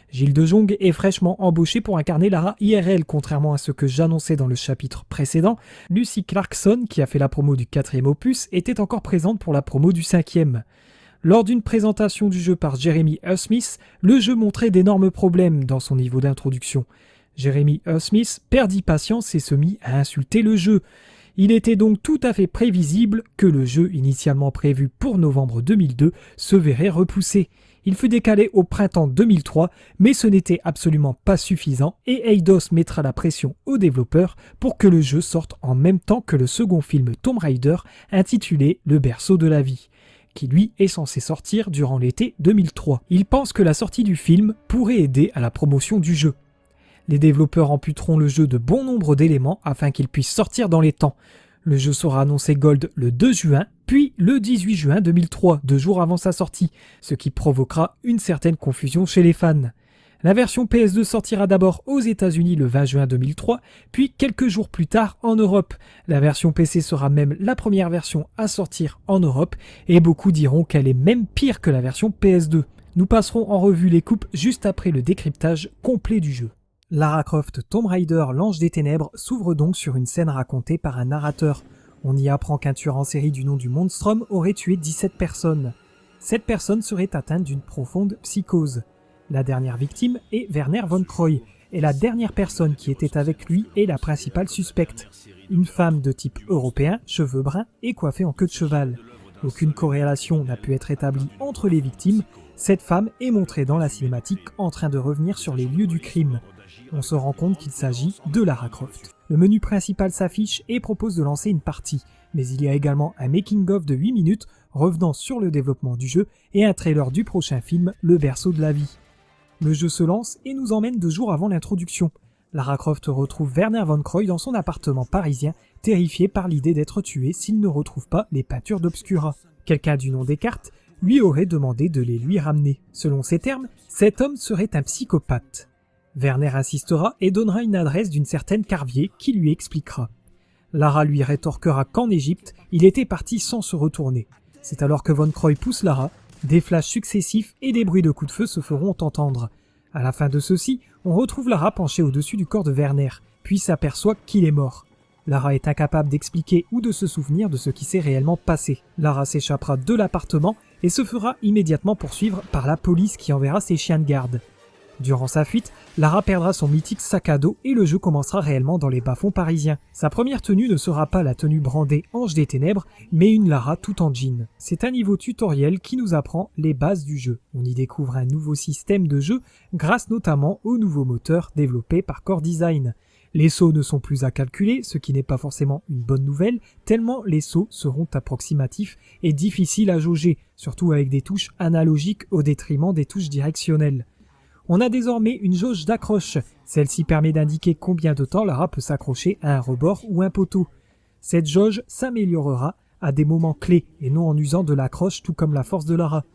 Speaker 1: Gilles de Jong est fraîchement embauché pour incarner Lara IRL, contrairement à ce que j'annonçais dans le chapitre précédent. Lucy Clarkson, qui a fait la promo du 4e opus, était encore présente pour la promo du 5e. Lors d'une présentation du jeu par Jeremy Smith, le jeu montrait d'énormes problèmes dans son niveau d'introduction. Jeremy Smith perdit patience et se mit à insulter le jeu. Il était donc tout à fait prévisible que le jeu, initialement prévu pour novembre 2002, se verrait repoussé. Il fut décalé au printemps 2003, mais ce n'était absolument pas suffisant et Eidos mettra la pression aux développeurs pour que le jeu sorte en même temps que le second film Tomb Raider intitulé Le berceau de la vie, qui lui est censé sortir durant l'été 2003. Ils pensent que la sortie du film pourrait aider à la promotion du jeu. Les développeurs amputeront le jeu de bon nombre d'éléments afin qu'il puisse sortir dans les temps. Le jeu sera annoncé Gold le 2 juin, puis le 18 juin 2003, 2 jours avant sa sortie, ce qui provoquera une certaine confusion chez les fans. La version PS2 sortira d'abord aux États-Unis le 20 juin 2003, puis quelques jours plus tard en Europe. La version PC sera même la première version à sortir en Europe, et beaucoup diront qu'elle est même pire que la version PS2. Nous passerons en revue les coupes juste après le décryptage complet du jeu. Lara Croft Tomb Raider l'Ange des Ténèbres s'ouvre donc sur une scène racontée par un narrateur. On y apprend qu'un tueur en série du nom du Monstrum aurait tué 17 personnes. Cette personne serait atteinte d'une profonde psychose. La dernière victime est Werner von Croy, et la dernière personne qui était avec lui est la principale suspecte. Une femme de type européen, cheveux bruns et coiffée en queue de cheval. Aucune corrélation n'a pu être établie entre les victimes. Cette femme est montrée dans la cinématique en train de revenir sur les lieux du crime. On se rend compte qu'il s'agit de Lara Croft. Le menu principal s'affiche et propose de lancer une partie, mais il y a également un making-of de 8 minutes revenant sur le développement du jeu et un trailer du prochain film, Le berceau de la vie. Le jeu se lance et nous emmène 2 jours avant l'introduction. Lara Croft retrouve Werner von Croy dans son appartement parisien, terrifié par l'idée d'être tué s'il ne retrouve pas les peintures d'Obscura. Quelqu'un du nom Descartes lui aurait demandé de les lui ramener. Selon ses termes, cet homme serait un psychopathe. Werner insistera et donnera une adresse d'une certaine Carvier qui lui expliquera. Lara lui rétorquera qu'en Égypte, il était parti sans se retourner. C'est alors que Von Croy pousse Lara, des flashs successifs et des bruits de coups de feu se feront entendre. À la fin de ceux-ci, on retrouve Lara penchée au-dessus du corps de Werner, puis s'aperçoit qu'il est mort. Lara est incapable d'expliquer ou de se souvenir de ce qui s'est réellement passé. Lara s'échappera de l'appartement et se fera immédiatement poursuivre par la police qui enverra ses chiens de garde. Durant sa fuite, Lara perdra son mythique sac à dos et le jeu commencera réellement dans les bas-fonds parisiens. Sa première tenue ne sera pas la tenue brandée Ange des Ténèbres, mais une Lara tout en jean. C'est un niveau tutoriel qui nous apprend les bases du jeu. On y découvre un nouveau système de jeu grâce notamment au nouveau moteur développé par Core Design. Les sauts ne sont plus à calculer, ce qui n'est pas forcément une bonne nouvelle, tellement les sauts seront approximatifs et difficiles à jauger, surtout avec des touches analogiques au détriment des touches directionnelles. On a désormais une jauge d'accroche. Celle-ci permet d'indiquer combien de temps Lara peut s'accrocher à un rebord ou un poteau. Cette jauge s'améliorera à des moments clés et non en usant de l'accroche tout comme la force de Lara.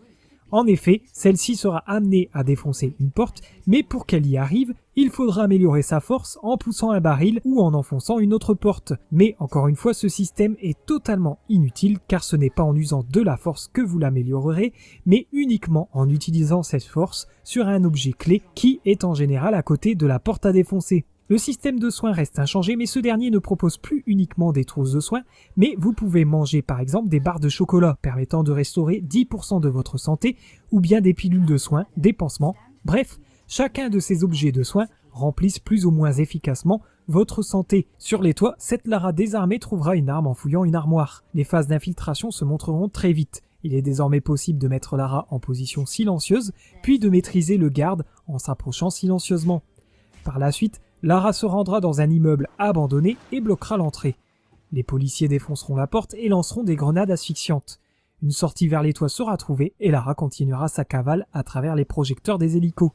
Speaker 1: En effet, celle-ci sera amenée à défoncer une porte, mais pour qu'elle y arrive, il faudra améliorer sa force en poussant un baril ou en enfonçant une autre porte. Mais encore une fois, ce système est totalement inutile car ce n'est pas en usant de la force que vous l'améliorerez, mais uniquement en utilisant cette force sur un objet clé qui est en général à côté de la porte à défoncer. Le système de soins reste inchangé, mais ce dernier ne propose plus uniquement des trousses de soins, mais vous pouvez manger par exemple des barres de chocolat permettant de restaurer 10% de votre santé, ou bien des pilules de soins, des pansements. Bref, chacun de ces objets de soins remplissent plus ou moins efficacement votre santé. Sur les toits, cette Lara désarmée trouvera une arme en fouillant une armoire. Les phases d'infiltration se montreront très vite. Il est désormais possible de mettre Lara en position silencieuse, puis de maîtriser le garde en s'approchant silencieusement. Par la suite, Lara se rendra dans un immeuble abandonné et bloquera l'entrée. Les policiers défonceront la porte et lanceront des grenades asphyxiantes. Une sortie vers les toits sera trouvée et Lara continuera sa cavale à travers les projecteurs des hélicos.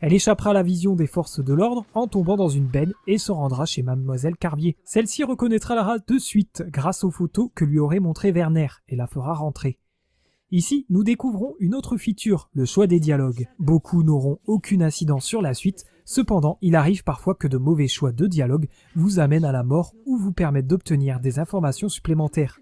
Speaker 1: Elle échappera à la vision des forces de l'ordre en tombant dans une benne et se rendra chez Mademoiselle Carvier. Celle-ci reconnaîtra Lara de suite grâce aux photos que lui aurait montrées Werner et la fera rentrer. Ici, nous découvrons une autre feature, le choix des dialogues. Beaucoup n'auront aucune incidence sur la suite, cependant, il arrive parfois que de mauvais choix de dialogue vous amènent à la mort ou vous permettent d'obtenir des informations supplémentaires.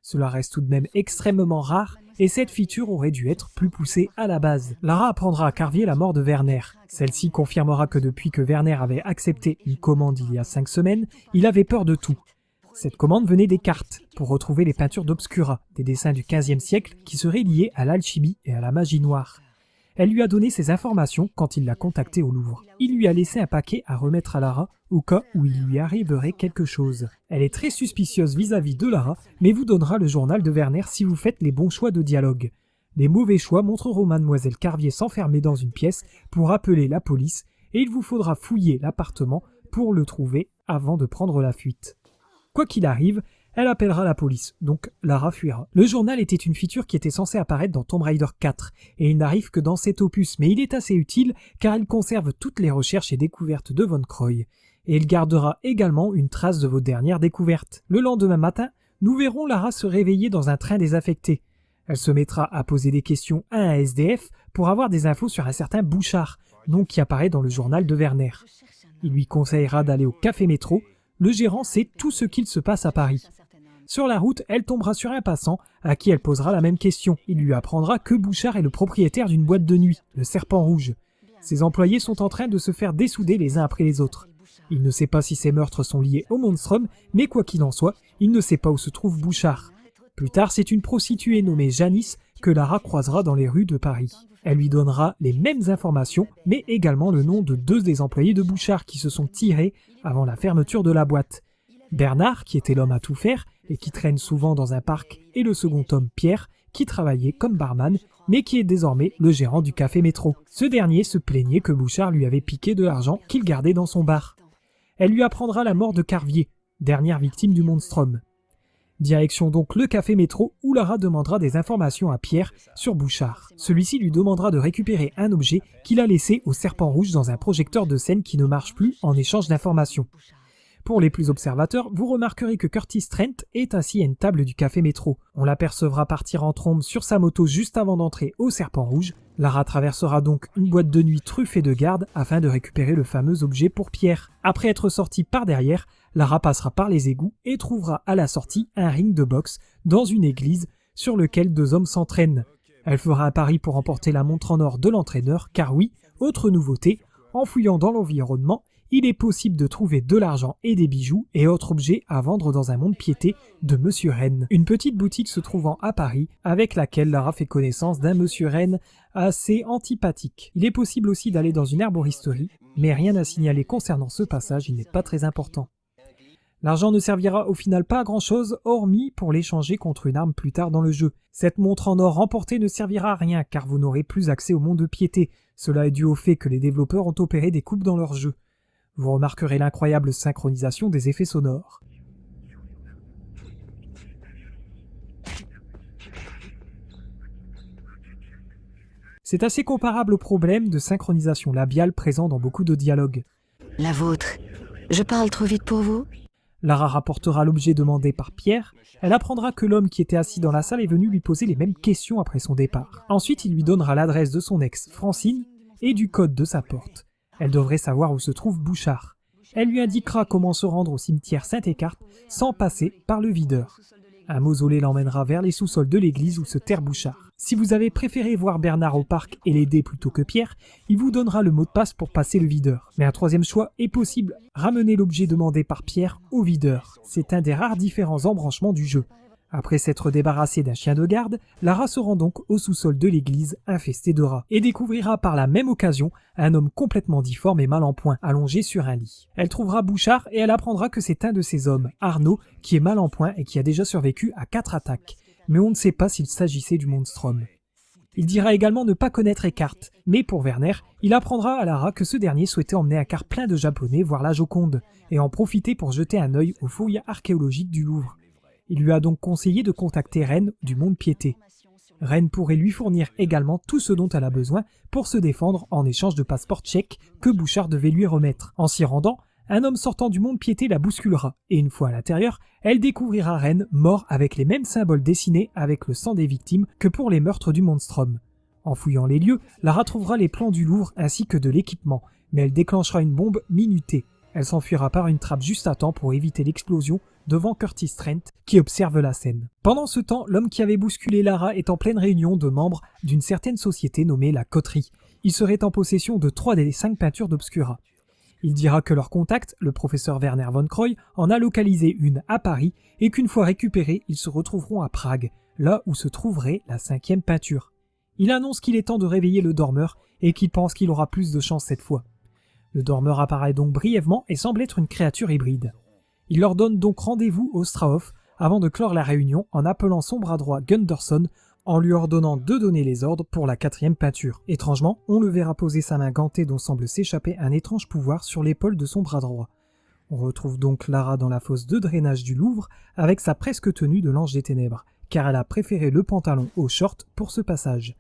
Speaker 1: Cela reste tout de même extrêmement rare et cette feature aurait dû être plus poussée à la base. Lara apprendra à Carvier la mort de Werner. Celle-ci confirmera que depuis que Werner avait accepté une commande il y a 5 semaines, il avait peur de tout. Cette commande venait des cartes, pour retrouver les peintures d'Obscura, des dessins du XVe siècle qui seraient liés à l'alchimie et à la magie noire. Elle lui a donné ces informations quand il l'a contactée au Louvre. Il lui a laissé un paquet à remettre à Lara au cas où il lui arriverait quelque chose. Elle est très suspicieuse vis-à-vis de Lara, mais vous donnera le journal de Werner si vous faites les bons choix de dialogue. Les mauvais choix montreront Mademoiselle Carvier s'enfermer dans une pièce pour appeler la police et il vous faudra fouiller l'appartement pour le trouver avant de prendre la fuite. Quoi qu'il arrive, elle appellera la police, donc Lara fuira. Le journal était une feature qui était censée apparaître dans Tomb Raider 4, et il n'arrive que dans cet opus, mais il est assez utile car il conserve toutes les recherches et découvertes de Von Croy, et il gardera également une trace de vos dernières découvertes. Le lendemain matin, nous verrons Lara se réveiller dans un train désaffecté. Elle se mettra à poser des questions à un SDF pour avoir des infos sur un certain Bouchard, nom qui apparaît dans le journal de Werner. Il lui conseillera d'aller au café métro. Le gérant sait tout ce qu'il se passe à Paris. Sur la route, elle tombera sur un passant à qui elle posera la même question. Il lui apprendra que Bouchard est le propriétaire d'une boîte de nuit, le Serpent Rouge. Ses employés sont en train de se faire dessouder les uns après les autres. Il ne sait pas si ces meurtres sont liés au Monstrum, mais quoi qu'il en soit, il ne sait pas où se trouve Bouchard. Plus tard, c'est une prostituée nommée Janice que Lara croisera dans les rues de Paris. Elle lui donnera les mêmes informations, mais également le nom de 2 des employés de Bouchard qui se sont tirés avant la fermeture de la boîte. Bernard, qui était l'homme à tout faire et qui traîne souvent dans un parc, et le second homme, Pierre, qui travaillait comme barman, mais qui est désormais le gérant du café métro. Ce dernier se plaignait que Bouchard lui avait piqué de l'argent qu'il gardait dans son bar. Elle lui apprendra la mort de Carvier, dernière victime du Monstrum. Direction donc le café métro où Lara demandera des informations à Pierre sur Bouchard. Celui-ci lui demandera de récupérer un objet qu'il a laissé au Serpent Rouge dans un projecteur de scène qui ne marche plus en échange d'informations. Pour les plus observateurs, vous remarquerez que Curtis Trent est assis à une table du café métro. On l'apercevra partir en trombe sur sa moto juste avant d'entrer au Serpent Rouge. Lara traversera donc une boîte de nuit truffée de gardes afin de récupérer le fameux objet pour Pierre. Après être sortie par derrière, Lara passera par les égouts et trouvera à la sortie un ring de boxe dans une église sur lequel 2 hommes s'entraînent. Elle fera un pari pour emporter la montre en or de l'entraîneur, car oui, autre nouveauté, en fouillant dans l'environnement, il est possible de trouver de l'argent et des bijoux et autres objets à vendre dans un mont-de-piété de Monsieur Rennes. Une petite boutique se trouvant à Paris, avec laquelle Lara fait connaissance d'un Monsieur Rennes assez antipathique. Il est possible aussi d'aller dans une herboristerie, mais rien à signaler concernant ce passage, il n'est pas très important. L'argent ne servira au final pas à grand chose, hormis pour l'échanger contre une arme plus tard dans le jeu. Cette montre en or remportée ne servira à rien, car vous n'aurez plus accès au mont-de-piété. Cela est dû au fait que les développeurs ont opéré des coupes dans leur jeu. Vous remarquerez l'incroyable synchronisation des effets sonores. C'est assez comparable au problème de synchronisation labiale présent dans beaucoup de dialogues.
Speaker 2: La vôtre. Je parle trop vite pour vous ?
Speaker 1: Lara rapportera l'objet demandé par Pierre. Elle apprendra que l'homme qui était assis dans la salle est venu lui poser les mêmes questions après son départ. Ensuite, il lui donnera l'adresse de son ex, Francine, et du code de sa porte. Elle devrait savoir où se trouve Bouchard. Elle lui indiquera comment se rendre au cimetière Sainte-Écarpe sans passer par le videur. Un mausolée l'emmènera vers les sous-sols de l'église où se terre Bouchard. Si vous avez préféré voir Bernard au parc et l'aider plutôt que Pierre, il vous donnera le mot de passe pour passer le videur. Mais un troisième choix est possible, ramener l'objet demandé par Pierre au videur. C'est un des rares différents embranchements du jeu. Après s'être débarrassée d'un chien de garde, Lara se rend donc au sous-sol de l'église infesté de rats et découvrira par la même occasion un homme complètement difforme et mal en point, allongé sur un lit. Elle trouvera Bouchard et elle apprendra que c'est un de ces hommes, Arnaud, qui est mal en point et qui a déjà survécu à 4 attaques. Mais on ne sait pas s'il s'agissait du Monstrum. Il dira également ne pas connaître Eckhart, mais pour Werner, il apprendra à Lara que ce dernier souhaitait emmener un car plein de Japonais voir la Joconde et en profiter pour jeter un œil aux fouilles archéologiques du Louvre. Il lui a donc conseillé de contacter Rennes du mont-de-piété. Ren pourrait lui fournir également tout ce dont elle a besoin pour se défendre en échange de passeports tchèques que Bouchard devait lui remettre. En s'y rendant, un homme sortant du monde piété la bousculera, et une fois à l'intérieur, elle découvrira Ren mort avec les mêmes symboles dessinés avec le sang des victimes que pour les meurtres du Monstrum. En fouillant les lieux, Lara trouvera les plans du Louvre ainsi que de l'équipement, mais elle déclenchera une bombe minutée. Elle s'enfuira par une trappe juste à temps pour éviter l'explosion devant Curtis Trent qui observe la scène. Pendant ce temps, l'homme qui avait bousculé Lara est en pleine réunion de membres d'une certaine société nommée la Coterie. Il serait en possession de 3 des 5 peintures d'Obscura. Il dira que leur contact, le professeur Werner von Croy, en a localisé une à Paris et qu'une fois récupérés, ils se retrouveront à Prague, là où se trouverait la 5e peinture. Il annonce qu'il est temps de réveiller le dormeur et qu'il pense qu'il aura plus de chance cette fois. Le dormeur apparaît donc brièvement et semble être une créature hybride. Il leur donne donc rendez-vous au Strauhof avant de clore la réunion en appelant son bras droit Gunderson en lui ordonnant de donner les ordres pour la 4e peinture. Étrangement, on le verra poser sa main gantée dont semble s'échapper un étrange pouvoir sur l'épaule de son bras droit. On retrouve donc Lara dans la fosse de drainage du Louvre avec sa presque tenue de l'Ange des Ténèbres, car elle a préféré le pantalon au short pour ce passage.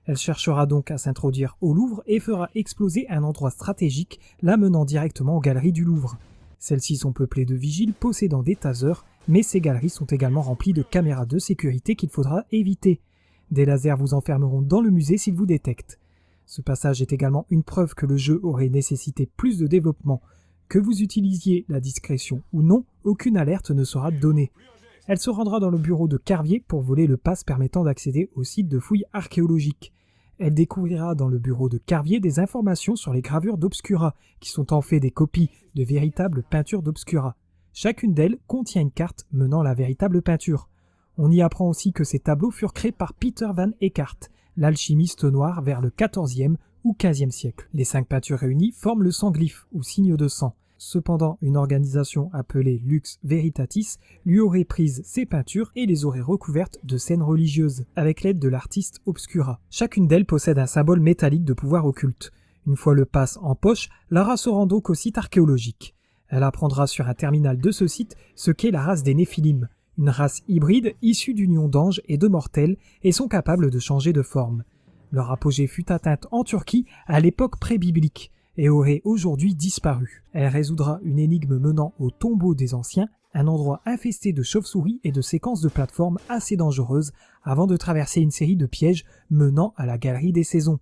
Speaker 1: Elle cherchera donc à s'introduire au Louvre et fera exploser un endroit stratégique l'amenant directement aux galeries du Louvre. Celles-ci sont peuplées de vigiles possédant des tasers, mais ces galeries sont également remplies de caméras de sécurité qu'il faudra éviter. Des lasers vous enfermeront dans le musée s'ils vous détectent. Ce passage est également une preuve que le jeu aurait nécessité plus de développement. Que vous utilisiez la discrétion ou non, aucune alerte ne sera donnée. Elle se rendra dans le bureau de Carvier pour voler le pass permettant d'accéder au site de fouilles archéologiques. Elle découvrira dans le bureau de Carvier des informations sur les gravures d'Obscura, qui sont en fait des copies de véritables peintures d'Obscura. Chacune d'elles contient une carte menant la véritable peinture. On y apprend aussi que ces tableaux furent créés par Peter van Eekart, l'alchimiste noir vers le XIVe ou XVe siècle. Les 5 peintures réunies forment le sanglyphe, ou signe de sang. Cependant, une organisation appelée Lux Veritatis lui aurait prise ces peintures et les aurait recouvertes de scènes religieuses, avec l'aide de l'artiste Obscura. Chacune d'elles possède un symbole métallique de pouvoir occulte. Une fois le pass en poche, Lara se rend donc au site archéologique. Elle apprendra sur un terminal de ce site ce qu'est la race des Néphilim, une race hybride issue d'union d'anges et de mortels et sont capables de changer de forme. Leur apogée fut atteinte en Turquie à l'époque pré-biblique et aurait aujourd'hui disparu. Elle résoudra une énigme menant au tombeau des anciens, un endroit infesté de chauves-souris et de séquences de plateformes assez dangereuses avant de traverser une série de pièges menant à la galerie des saisons.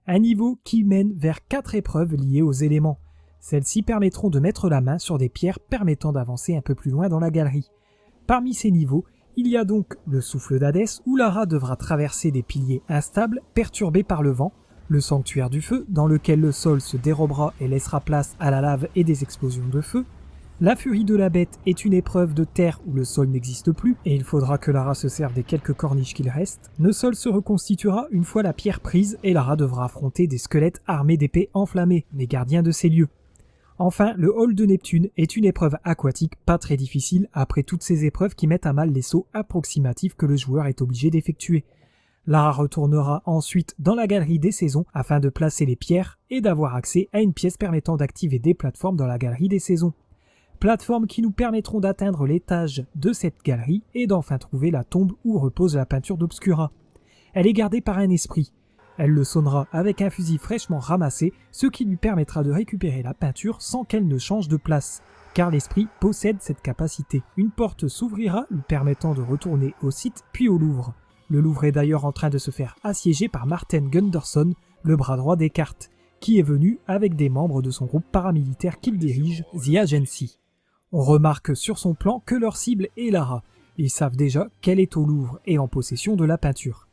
Speaker 1: Un niveau qui mène vers 4 épreuves liées aux éléments. Celles-ci permettront de mettre la main sur des pierres permettant d'avancer un peu plus loin dans la galerie. Parmi ces niveaux, il y a donc le souffle d'Hadès où Lara devra traverser des piliers instables perturbés par le vent, le sanctuaire du feu dans lequel le sol se dérobera et laissera place à la lave et des explosions de feu. La furie de la bête est une épreuve de terre où le sol n'existe plus et il faudra que Lara se serve des quelques corniches qu'il reste. Le sol se reconstituera une fois la pierre prise et Lara devra affronter des squelettes armés d'épées enflammées, les gardiens de ces lieux. Enfin, le hall de Neptune est une épreuve aquatique pas très difficile après toutes ces épreuves qui mettent à mal les sauts approximatifs que le joueur est obligé d'effectuer. Lara retournera ensuite dans la galerie des saisons afin de placer les pierres et d'avoir accès à une pièce permettant d'activer des plateformes dans la galerie des saisons. Plateformes qui nous permettront d'atteindre l'étage de cette galerie et d'enfin trouver la tombe où repose la peinture d'Obscura. Elle est gardée par un esprit. Elle le sonnera avec un fusil fraîchement ramassé, ce qui lui permettra de récupérer la peinture sans qu'elle ne change de place, car l'esprit possède cette capacité. Une porte s'ouvrira lui permettant de retourner au site puis au Louvre. Le Louvre est d'ailleurs en train de se faire assiéger par Martin Gunderson, le bras droit des cartes, qui est venu avec des membres de son groupe paramilitaire qu'il dirige, The Agency. On remarque sur son plan que leur cible est Lara. Ils savent déjà qu'elle est au Louvre et en possession de la peinture.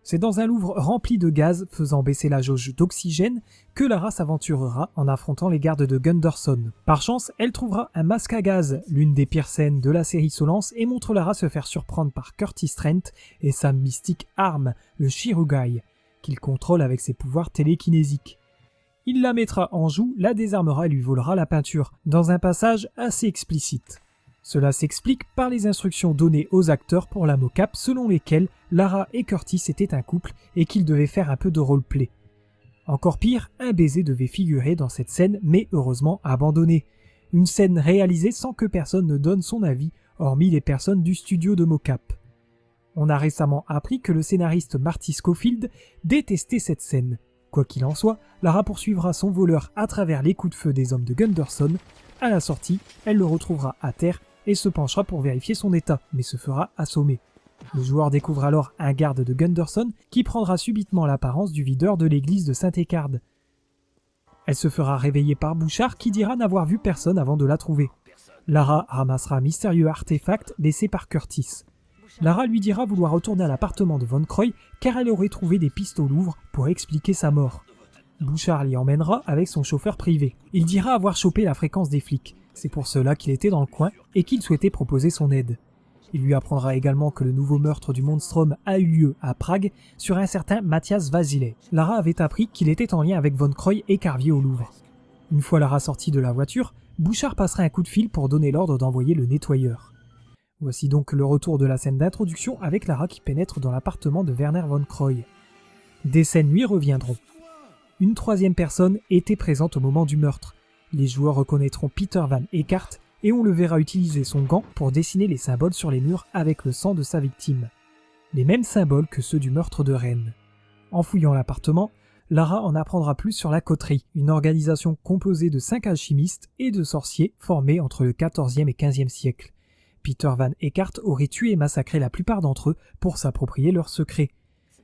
Speaker 1: C'est dans un Louvre rempli de gaz faisant baisser la jauge d'oxygène que Lara s'aventurera en affrontant les gardes de Gunderson. Par chance, elle trouvera un masque à gaz, l'une des pires scènes de la série Solance, et montre Lara se faire surprendre par Curtis Trent et sa mystique arme, le Shirugai, qu'il contrôle avec ses pouvoirs télékinésiques. Il la mettra en joue, la désarmera et lui volera la peinture, dans un passage assez explicite. Cela s'explique par les instructions données aux acteurs pour la mocap selon lesquelles Lara et Curtis étaient un couple et qu'ils devaient faire un peu de roleplay. Encore pire, un baiser devait figurer dans cette scène mais heureusement abandonné. Une scène réalisée sans que personne ne donne son avis, hormis les personnes du studio de mocap. On a récemment appris que le scénariste Marty Scofield détestait cette scène. Quoi qu'il en soit, Lara poursuivra son voleur à travers les coups de feu des hommes de Gunderson. À la sortie, elle le retrouvera à terre et se penchera pour vérifier son état, mais se fera assommer. Le joueur découvre alors un garde de Gunderson qui prendra subitement l'apparence du videur de l'église de Saint-Écarde. Elle se fera réveiller par Bouchard qui dira n'avoir vu personne avant de la trouver. Lara ramassera un mystérieux artefact laissé par Curtis. Lara lui dira vouloir retourner à l'appartement de Von Croy car elle aurait trouvé des pistes au Louvre pour expliquer sa mort. Bouchard l'y emmènera avec son chauffeur privé. Il dira avoir chopé la fréquence des flics. C'est pour cela qu'il était dans le coin et qu'il souhaitait proposer son aide. Il lui apprendra également que le nouveau meurtre du Monstrum a eu lieu à Prague sur un certain Matthias Vasile. Lara avait appris qu'il était en lien avec Von Croy et Carvier au Louvre. Une fois Lara sortie de la voiture, Bouchard passera un coup de fil pour donner l'ordre d'envoyer le nettoyeur. Voici donc le retour de la scène d'introduction avec Lara qui pénètre dans l'appartement de Werner Von Croy. Des scènes lui reviendront. Une troisième personne était présente au moment du meurtre. Les joueurs reconnaîtront Peter Van Eckart et on le verra utiliser son gant pour dessiner les symboles sur les murs avec le sang de sa victime. Les mêmes symboles que ceux du meurtre de Rennes. En fouillant l'appartement, Lara en apprendra plus sur la coterie, une organisation composée de 5 alchimistes et de sorciers formés entre le XIVe et XVe siècle. Peter Van Eckart aurait tué et massacré la plupart d'entre eux pour s'approprier leurs secrets.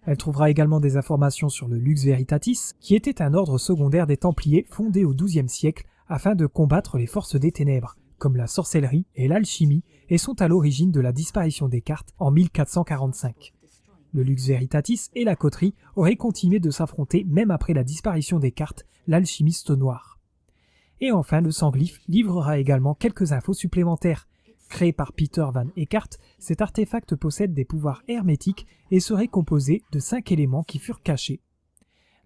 Speaker 1: Elle trouvera également des informations sur le Lux Veritatis, qui était un ordre secondaire des Templiers fondé au XIIe siècle afin de combattre les forces des ténèbres, comme la sorcellerie et l'alchimie, et sont à l'origine de la disparition des cartes en 1445. Le Lux Veritatis et la coterie auraient continué de s'affronter même après la disparition des cartes, l'alchimiste noir. Et enfin, le Sanglyphe livrera également quelques infos supplémentaires. Créé par Peter Van Eckart, cet artefact possède des pouvoirs hermétiques et serait composé de 5 éléments qui furent cachés.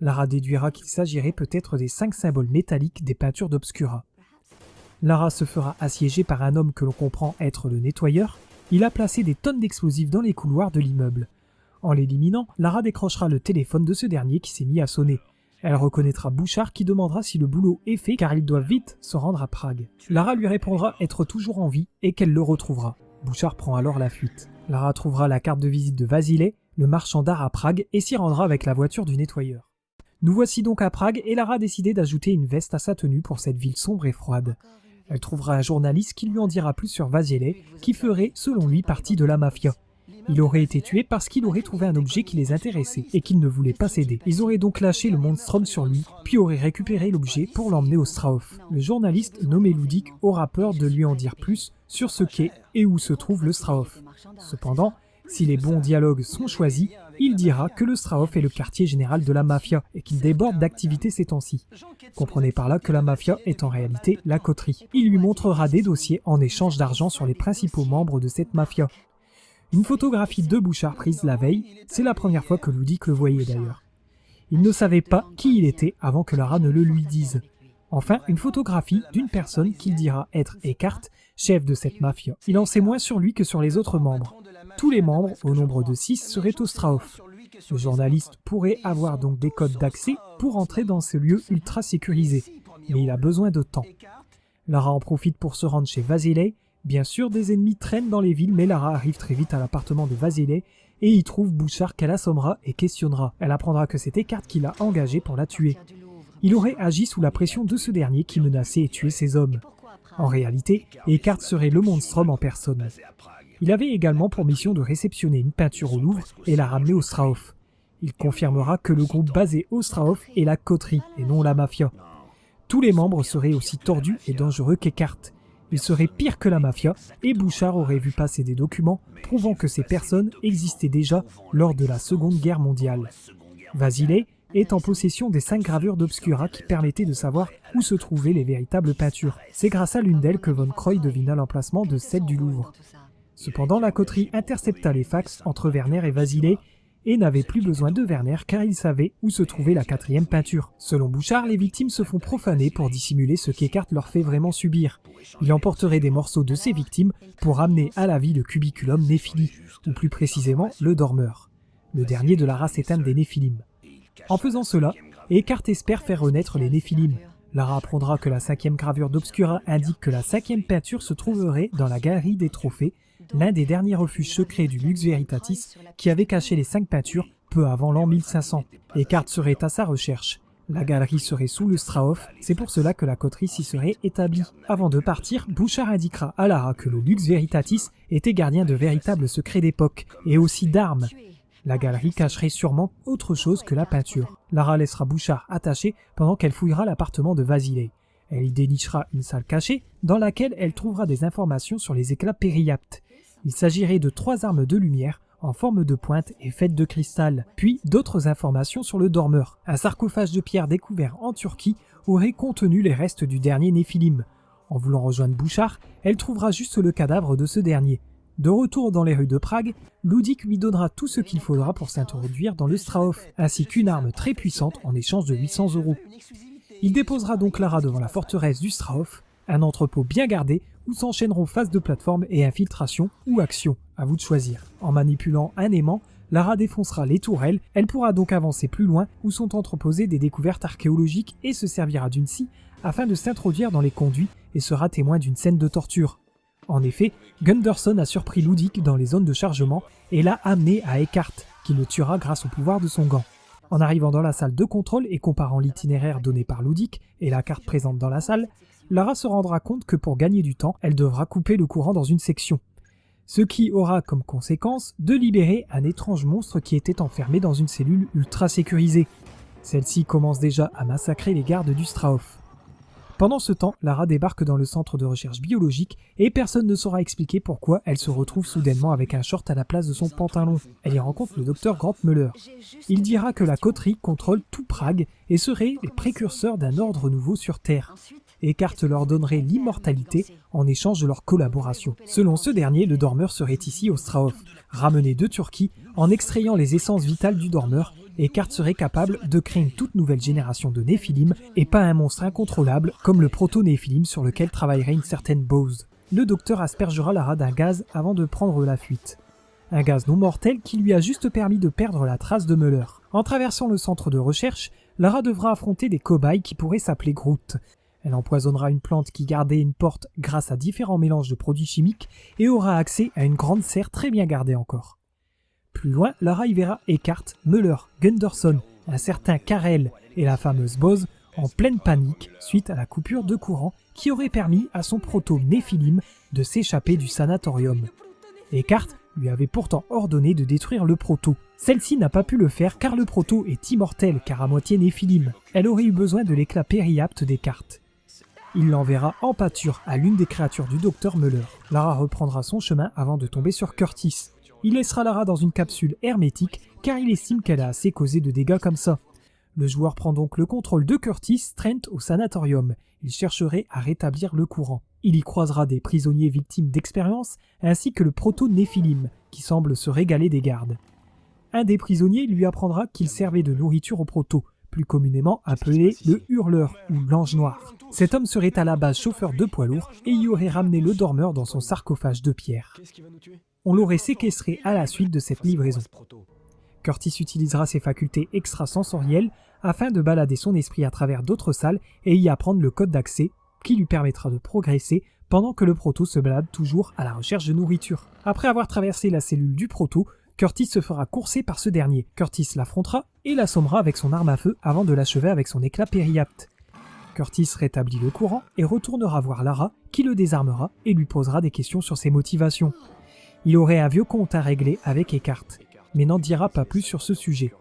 Speaker 1: Lara déduira qu'il s'agirait peut-être des 5 symboles métalliques des peintures d'Obscura. Lara se fera assiéger par un homme que l'on comprend être le nettoyeur. Il a placé des tonnes d'explosifs dans les couloirs de l'immeuble. En l'éliminant, Lara décrochera le téléphone de ce dernier qui s'est mis à sonner. Elle reconnaîtra Bouchard qui demandera si le boulot est fait car il doit vite se rendre à Prague. Lara lui répondra être toujours en vie et qu'elle le retrouvera. Bouchard prend alors la fuite. Lara trouvera la carte de visite de Vasile, le marchand d'art à Prague, et s'y rendra avec la voiture du nettoyeur. Nous voici donc à Prague et Lara a décidé d'ajouter une veste à sa tenue pour cette ville sombre et froide. Elle trouvera un journaliste qui lui en dira plus sur Vasile, qui ferait, selon lui, partie de la mafia. Il aurait été tué parce qu'il aurait trouvé un objet qui les intéressait et qu'il ne voulait pas céder. Ils auraient donc lâché le Monstrum sur lui, puis auraient récupéré l'objet pour l'emmener au Strauff. Le journaliste nommé Ludic aura peur de lui en dire plus sur ce qu'est et où se trouve le Strauff. Cependant, si les bons dialogues sont choisis, il dira que le Strauff est le quartier général de la mafia et qu'il déborde d'activités ces temps-ci. Comprenez par là que la mafia est en réalité la coterie. Il lui montrera des dossiers en échange d'argent sur les principaux membres de cette mafia. Une photographie de Bouchard prise la veille, c'est la première fois que Ludic le voyait d'ailleurs. Il ne savait pas qui il était avant que Lara ne le lui dise. Enfin, une photographie d'une personne qu'il dira être Eckart, chef de cette mafia. Il en sait moins sur lui que sur les autres membres. Tous les membres, au nombre de 6, seraient au Strauff. Le journaliste pourrait avoir donc des codes d'accès pour entrer dans ce lieu ultra sécurisé, mais il a besoin de temps. Lara en profite pour se rendre chez Vasile. Bien sûr, des ennemis traînent dans les villes, mais Lara arrive très vite à l'appartement de Vasile et y trouve Bouchard qu'elle assommera et questionnera. Elle apprendra que c'est Eckart qui l'a engagé pour la tuer. Il aurait agi sous la pression de ce dernier qui menaçait et tuait ses hommes. En réalité, Eckart serait le Monstrum en personne. Il avait également pour mission de réceptionner une peinture au Louvre et la ramener au Strauff. Il confirmera que le groupe basé au Strauff est la coterie et non la mafia. Tous les membres seraient aussi tordus et dangereux qu'Eckart. Il serait pire que la mafia, et Bouchard aurait vu passer des documents prouvant que ces personnes existaient déjà lors de la Seconde Guerre mondiale. Vasile est en possession des 5 gravures d'Obscura qui permettaient de savoir où se trouvaient les véritables peintures. C'est grâce à l'une d'elles que Von Croy devina l'emplacement de celle du Louvre. Cependant, la coterie intercepta les fax entre Werner et Vasile et n'avait plus besoin de Werner car il savait où se trouvait la 4e peinture. Selon Bouchard, les victimes se font profaner pour dissimuler ce qu'Eckart leur fait vraiment subir. Il emporterait des morceaux de ses victimes pour amener à la vie le cubiculum Néphili, ou plus précisément le dormeur, le dernier de la race éteinte des Néphilim. En faisant cela, Eckart espère faire renaître les Néphilim. Lara apprendra que la 5e gravure d'Obscura indique que la 5e peinture se trouverait dans la galerie des trophées, l'un des derniers refuges secrets du Lux Veritatis qui avait caché les 5 peintures peu avant l'an 1500. Eckhart serait à sa recherche. La galerie serait sous le Strauhof, c'est pour cela que la coterie s'y serait établie. Avant de partir, Bouchard indiquera à Lara que le Lux Veritatis était gardien de véritables secrets d'époque, et aussi d'armes. La galerie cacherait sûrement autre chose que la peinture. Lara laissera Bouchard attaché pendant qu'elle fouillera l'appartement de Vasily. Elle y dénichera une salle cachée dans laquelle elle trouvera des informations sur les éclats périaptes. Il s'agirait de 3 armes de lumière en forme de pointe et faites de cristal, puis d'autres informations sur le dormeur. Un sarcophage de pierre découvert en Turquie aurait contenu les restes du dernier Néphilim. En voulant rejoindre Bouchard, elle trouvera juste le cadavre de ce dernier. De retour dans les rues de Prague, Ludik lui donnera tout ce qu'il faudra pour s'introduire dans le Strauhof, ainsi qu'une arme très puissante en échange de 800 €. Il déposera donc Lara devant la forteresse du Strauhof, un entrepôt bien gardé où s'enchaîneront phases de plateforme et infiltration ou action, à vous de choisir. En manipulant un aimant, Lara défoncera les tourelles, elle pourra donc avancer plus loin où sont entreposées des découvertes archéologiques et se servira d'une scie afin de s'introduire dans les conduits et sera témoin d'une scène de torture. En effet, Gunderson a surpris Ludik dans les zones de chargement et l'a amené à Eckhart, qui le tuera grâce au pouvoir de son gant. En arrivant dans la salle de contrôle et comparant l'itinéraire donné par Ludik et la carte présente dans la salle, Lara se rendra compte que pour gagner du temps, elle devra couper le courant dans une section. Ce qui aura comme conséquence de libérer un étrange monstre qui était enfermé dans une cellule ultra sécurisée. Celle-ci commence déjà à massacrer les gardes du Strauhof. Pendant ce temps, Lara débarque dans le centre de recherche biologique et personne ne saura expliquer pourquoi elle se retrouve soudainement avec un short à la place de son pantalon. Elle y rencontre le docteur Grant Muller. Il dira que la coterie contrôle tout Prague et serait les précurseurs d'un ordre nouveau sur Terre. Eckhart leur donnerait l'immortalité en échange de leur collaboration. Selon ce dernier, le dormeur serait ici au Strauhof, ramené de Turquie. En extrayant les essences vitales du dormeur, Eckhart serait capable de créer une toute nouvelle génération de Néphilim et pas un monstre incontrôlable comme le proto-Néphilim sur lequel travaillerait une certaine Bose. Le docteur aspergera Lara d'un gaz avant de prendre la fuite. Un gaz non mortel qui lui a juste permis de perdre la trace de Muller. En traversant le centre de recherche, Lara devra affronter des cobayes qui pourraient s'appeler Groot. Elle empoisonnera une plante qui gardait une porte grâce à différents mélanges de produits chimiques et aura accès à une grande serre très bien gardée encore. Plus loin, Lara y verra Eckhart, Muller, Gunderson, un certain Karel et la fameuse Bose en pleine panique suite à la coupure de courant qui aurait permis à son proto-Néphilim de s'échapper du sanatorium. Eckhart lui avait pourtant ordonné de détruire le proto. Celle-ci n'a pas pu le faire car le proto est immortel car à moitié Néphilim. Elle aurait eu besoin de l'éclat périapte d'Eckhart. Il l'enverra en pâture à l'une des créatures du docteur Muller. Lara reprendra son chemin avant de tomber sur Curtis. Il laissera Lara dans une capsule hermétique car il estime qu'elle a assez causé de dégâts comme ça. Le joueur prend donc le contrôle de Curtis Trent au sanatorium. Il chercherait à rétablir le courant. Il y croisera des prisonniers victimes d'expérience ainsi que le proto-Néphilim qui semble se régaler des gardes. Un des prisonniers lui apprendra qu'il servait de nourriture au proto, plus communément appelé le hurleur ou l'ange noir. Cet homme serait à la base chauffeur de poids lourd et y aurait ramené le dormeur dans son sarcophage de pierre. On l'aurait séquestré à la suite de cette livraison. Curtis utilisera ses facultés extrasensorielles afin de balader son esprit à travers d'autres salles et y apprendre le code d'accès qui lui permettra de progresser pendant que le proto se balade toujours à la recherche de nourriture. Après avoir traversé la cellule du proto, Curtis se fera courser par ce dernier. Curtis l'affrontera et l'assommera avec son arme à feu avant de l'achever avec son éclat périapte. Curtis rétablit le courant et retournera voir Lara, qui le désarmera et lui posera des questions sur ses motivations. Il aurait un vieux compte à régler avec Eckhart, mais n'en dira pas plus sur ce sujet.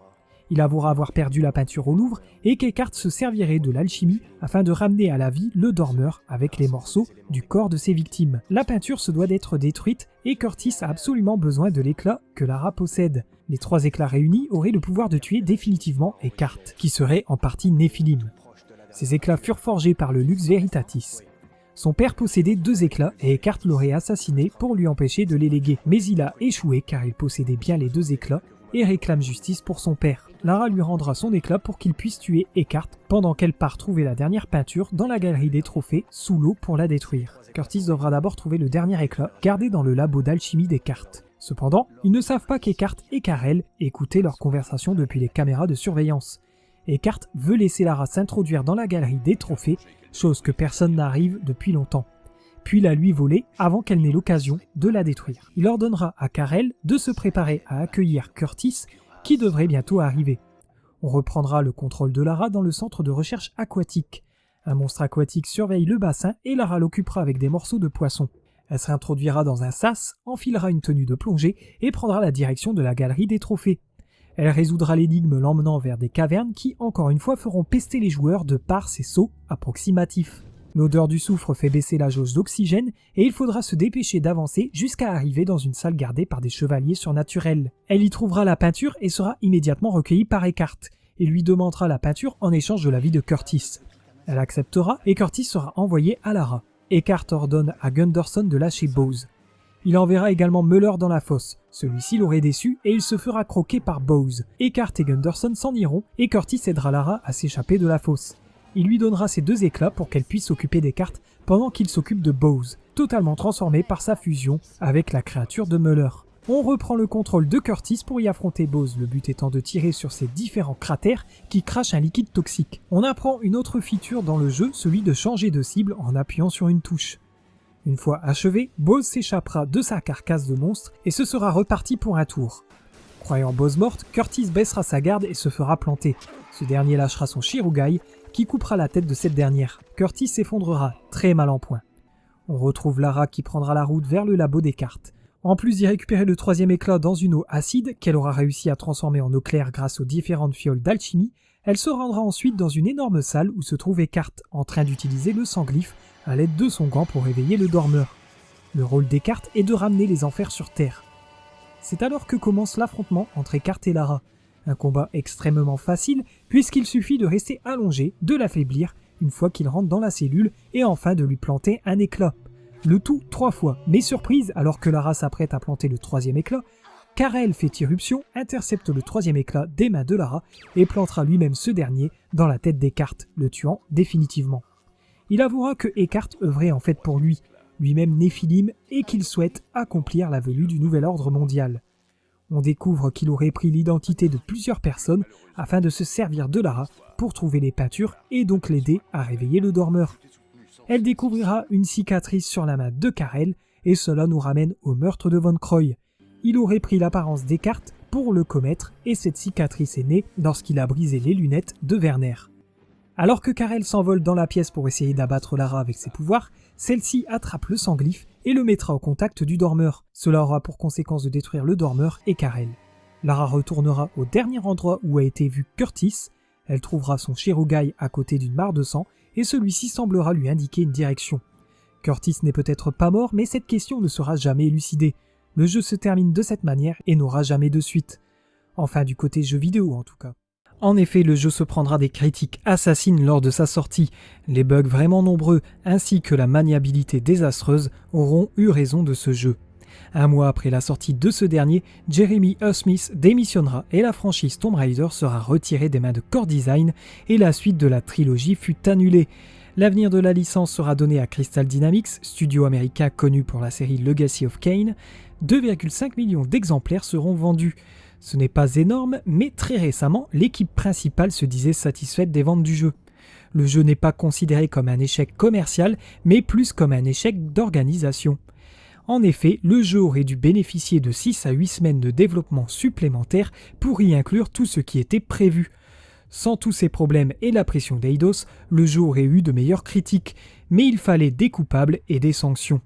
Speaker 1: Il avouera avoir perdu la peinture au Louvre et qu'Eckhart se servirait de l'alchimie afin de ramener à la vie le dormeur avec les morceaux du corps de ses victimes. La peinture se doit d'être détruite et Curtis a absolument besoin de l'éclat que Lara possède. Les 3 éclats réunis auraient le pouvoir de tuer définitivement Eckhart, qui serait en partie Néphilim. Ces éclats furent forgés par le Lux Veritatis. Son père possédait 2 éclats et Eckhart l'aurait assassiné pour lui empêcher de les léguer. Mais il a échoué car il possédait bien les 2 éclats et réclame justice pour son père. Lara lui rendra son éclat pour qu'il puisse tuer Eckhart pendant qu'elle part trouver la dernière peinture dans la galerie des trophées sous l'eau pour la détruire. Curtis devra d'abord trouver le dernier éclat gardé dans le labo d'alchimie d'Eckhart. Cependant, ils ne savent pas qu'Eckhart et Karel écoutaient leur conversation depuis les caméras de surveillance. Eckhart veut laisser Lara s'introduire dans la galerie des trophées, chose que personne n'arrive depuis longtemps. puis la lui voler avant qu'elle n'ait l'occasion de la détruire. Il ordonnera à Kal-El de se préparer à accueillir Curtis, qui devrait bientôt arriver. On reprendra le contrôle de Lara dans le centre de recherche aquatique. Un monstre aquatique surveille le bassin et Lara l'occupera avec des morceaux de poisson. Elle se réintroduira dans un sas, enfilera une tenue de plongée et prendra la direction de la galerie des trophées. Elle résoudra l'énigme l'emmenant vers des cavernes qui, encore une fois, feront pester les joueurs de par ses sauts approximatifs. L'odeur du soufre fait baisser la jauge d'oxygène et il faudra se dépêcher d'avancer jusqu'à arriver dans une salle gardée par des chevaliers surnaturels. Elle y trouvera la peinture et sera immédiatement recueillie par Eckhart. Il lui demandera la peinture en échange de la vie de Curtis. Elle acceptera et Curtis sera envoyé à Lara. Eckhart ordonne à Gunderson de lâcher Bowes. Il enverra également Muller dans la fosse. Celui-ci l'aurait déçu et il se fera croquer par Bowes. Eckhart et Gunderson s'en iront et Curtis aidera Lara à s'échapper de la fosse. Il lui donnera ses 2 éclats pour qu'elle puisse s'occuper d'Eckhart pendant qu'il s'occupe de Bowes, totalement transformé par sa fusion avec la créature de Muller. On reprend le contrôle de Curtis pour y affronter Bowes, le but étant de tirer sur ces différents cratères qui crachent un liquide toxique. On apprend une autre feature dans le jeu, celui de changer de cible en appuyant sur une touche. Une fois achevé, Bowes s'échappera de sa carcasse de monstre et ce sera reparti pour un tour. Croyant Bowes morte, Curtis baissera sa garde et se fera planter. Ce dernier lâchera son Shirugai, qui coupera la tête de cette dernière. Curtis s'effondrera, très mal en point. On retrouve Lara qui prendra la route vers le labo d'Eckhart. En plus d'y récupérer le 3e éclat dans une eau acide, qu'elle aura réussi à transformer en eau claire grâce aux différentes fioles d'alchimie, elle se rendra ensuite dans une énorme salle où se trouve Eckhart en train d'utiliser le sang-glyphe à l'aide de son gant pour réveiller le dormeur. Le rôle d'Eckhart est de ramener les enfers sur Terre. C'est alors que commence l'affrontement entre Eckhart et Lara. Un combat extrêmement facile puisqu'il suffit de rester allongé, de l'affaiblir une fois qu'il rentre dans la cellule et enfin de lui planter un éclat. Le tout 3 fois, mais surprise, alors que Lara s'apprête à planter le 3e éclat, Kal-El fait irruption, intercepte le 3e éclat des mains de Lara et plantera lui-même ce dernier dans la tête d'Eckhart, le tuant définitivement. Il avouera que Eckhart œuvrait en fait pour lui, lui-même Néphilim, et qu'il souhaite accomplir la venue du nouvel ordre mondial. On découvre qu'il aurait pris l'identité de plusieurs personnes afin de se servir de Lara pour trouver les peintures et donc l'aider à réveiller le dormeur. Elle découvrira une cicatrice sur la main de Kal-El et cela nous ramène au meurtre de Von Croy. Il aurait pris l'apparence d'Eckhart pour le commettre et cette cicatrice est née lorsqu'il a brisé les lunettes de Werner. Alors que Kal-El s'envole dans la pièce pour essayer d'abattre Lara avec ses pouvoirs, celle-ci attrape le sang-glyphe et le mettra au contact du dormeur. Cela aura pour conséquence de détruire le dormeur et Kal-El. Lara retournera au dernier endroit où a été vu Curtis. Elle trouvera son Shirugai à côté d'une mare de sang et celui-ci semblera lui indiquer une direction. Curtis n'est peut-être pas mort, mais cette question ne sera jamais élucidée. Le jeu se termine de cette manière et n'aura jamais de suite. Enfin, du côté jeu vidéo en tout cas. En effet, le jeu se prendra des critiques assassines lors de sa sortie. Les bugs vraiment nombreux ainsi que la maniabilité désastreuse auront eu raison de ce jeu. Un mois après la sortie de ce dernier, Jeremy Smith démissionnera et la franchise Tomb Raider sera retirée des mains de Core Design et la suite de la trilogie fut annulée. L'avenir de la licence sera donné à Crystal Dynamics, studio américain connu pour la série Legacy of Kain. 2,5 millions d'exemplaires seront vendus. Ce n'est pas énorme, mais très récemment, l'équipe principale se disait satisfaite des ventes du jeu. Le jeu n'est pas considéré comme un échec commercial, mais plus comme un échec d'organisation. En effet, le jeu aurait dû bénéficier de 6 à 8 semaines de développement supplémentaires pour y inclure tout ce qui était prévu. Sans tous ces problèmes et la pression d'Eidos, le jeu aurait eu de meilleures critiques, mais il fallait des coupables et des sanctions.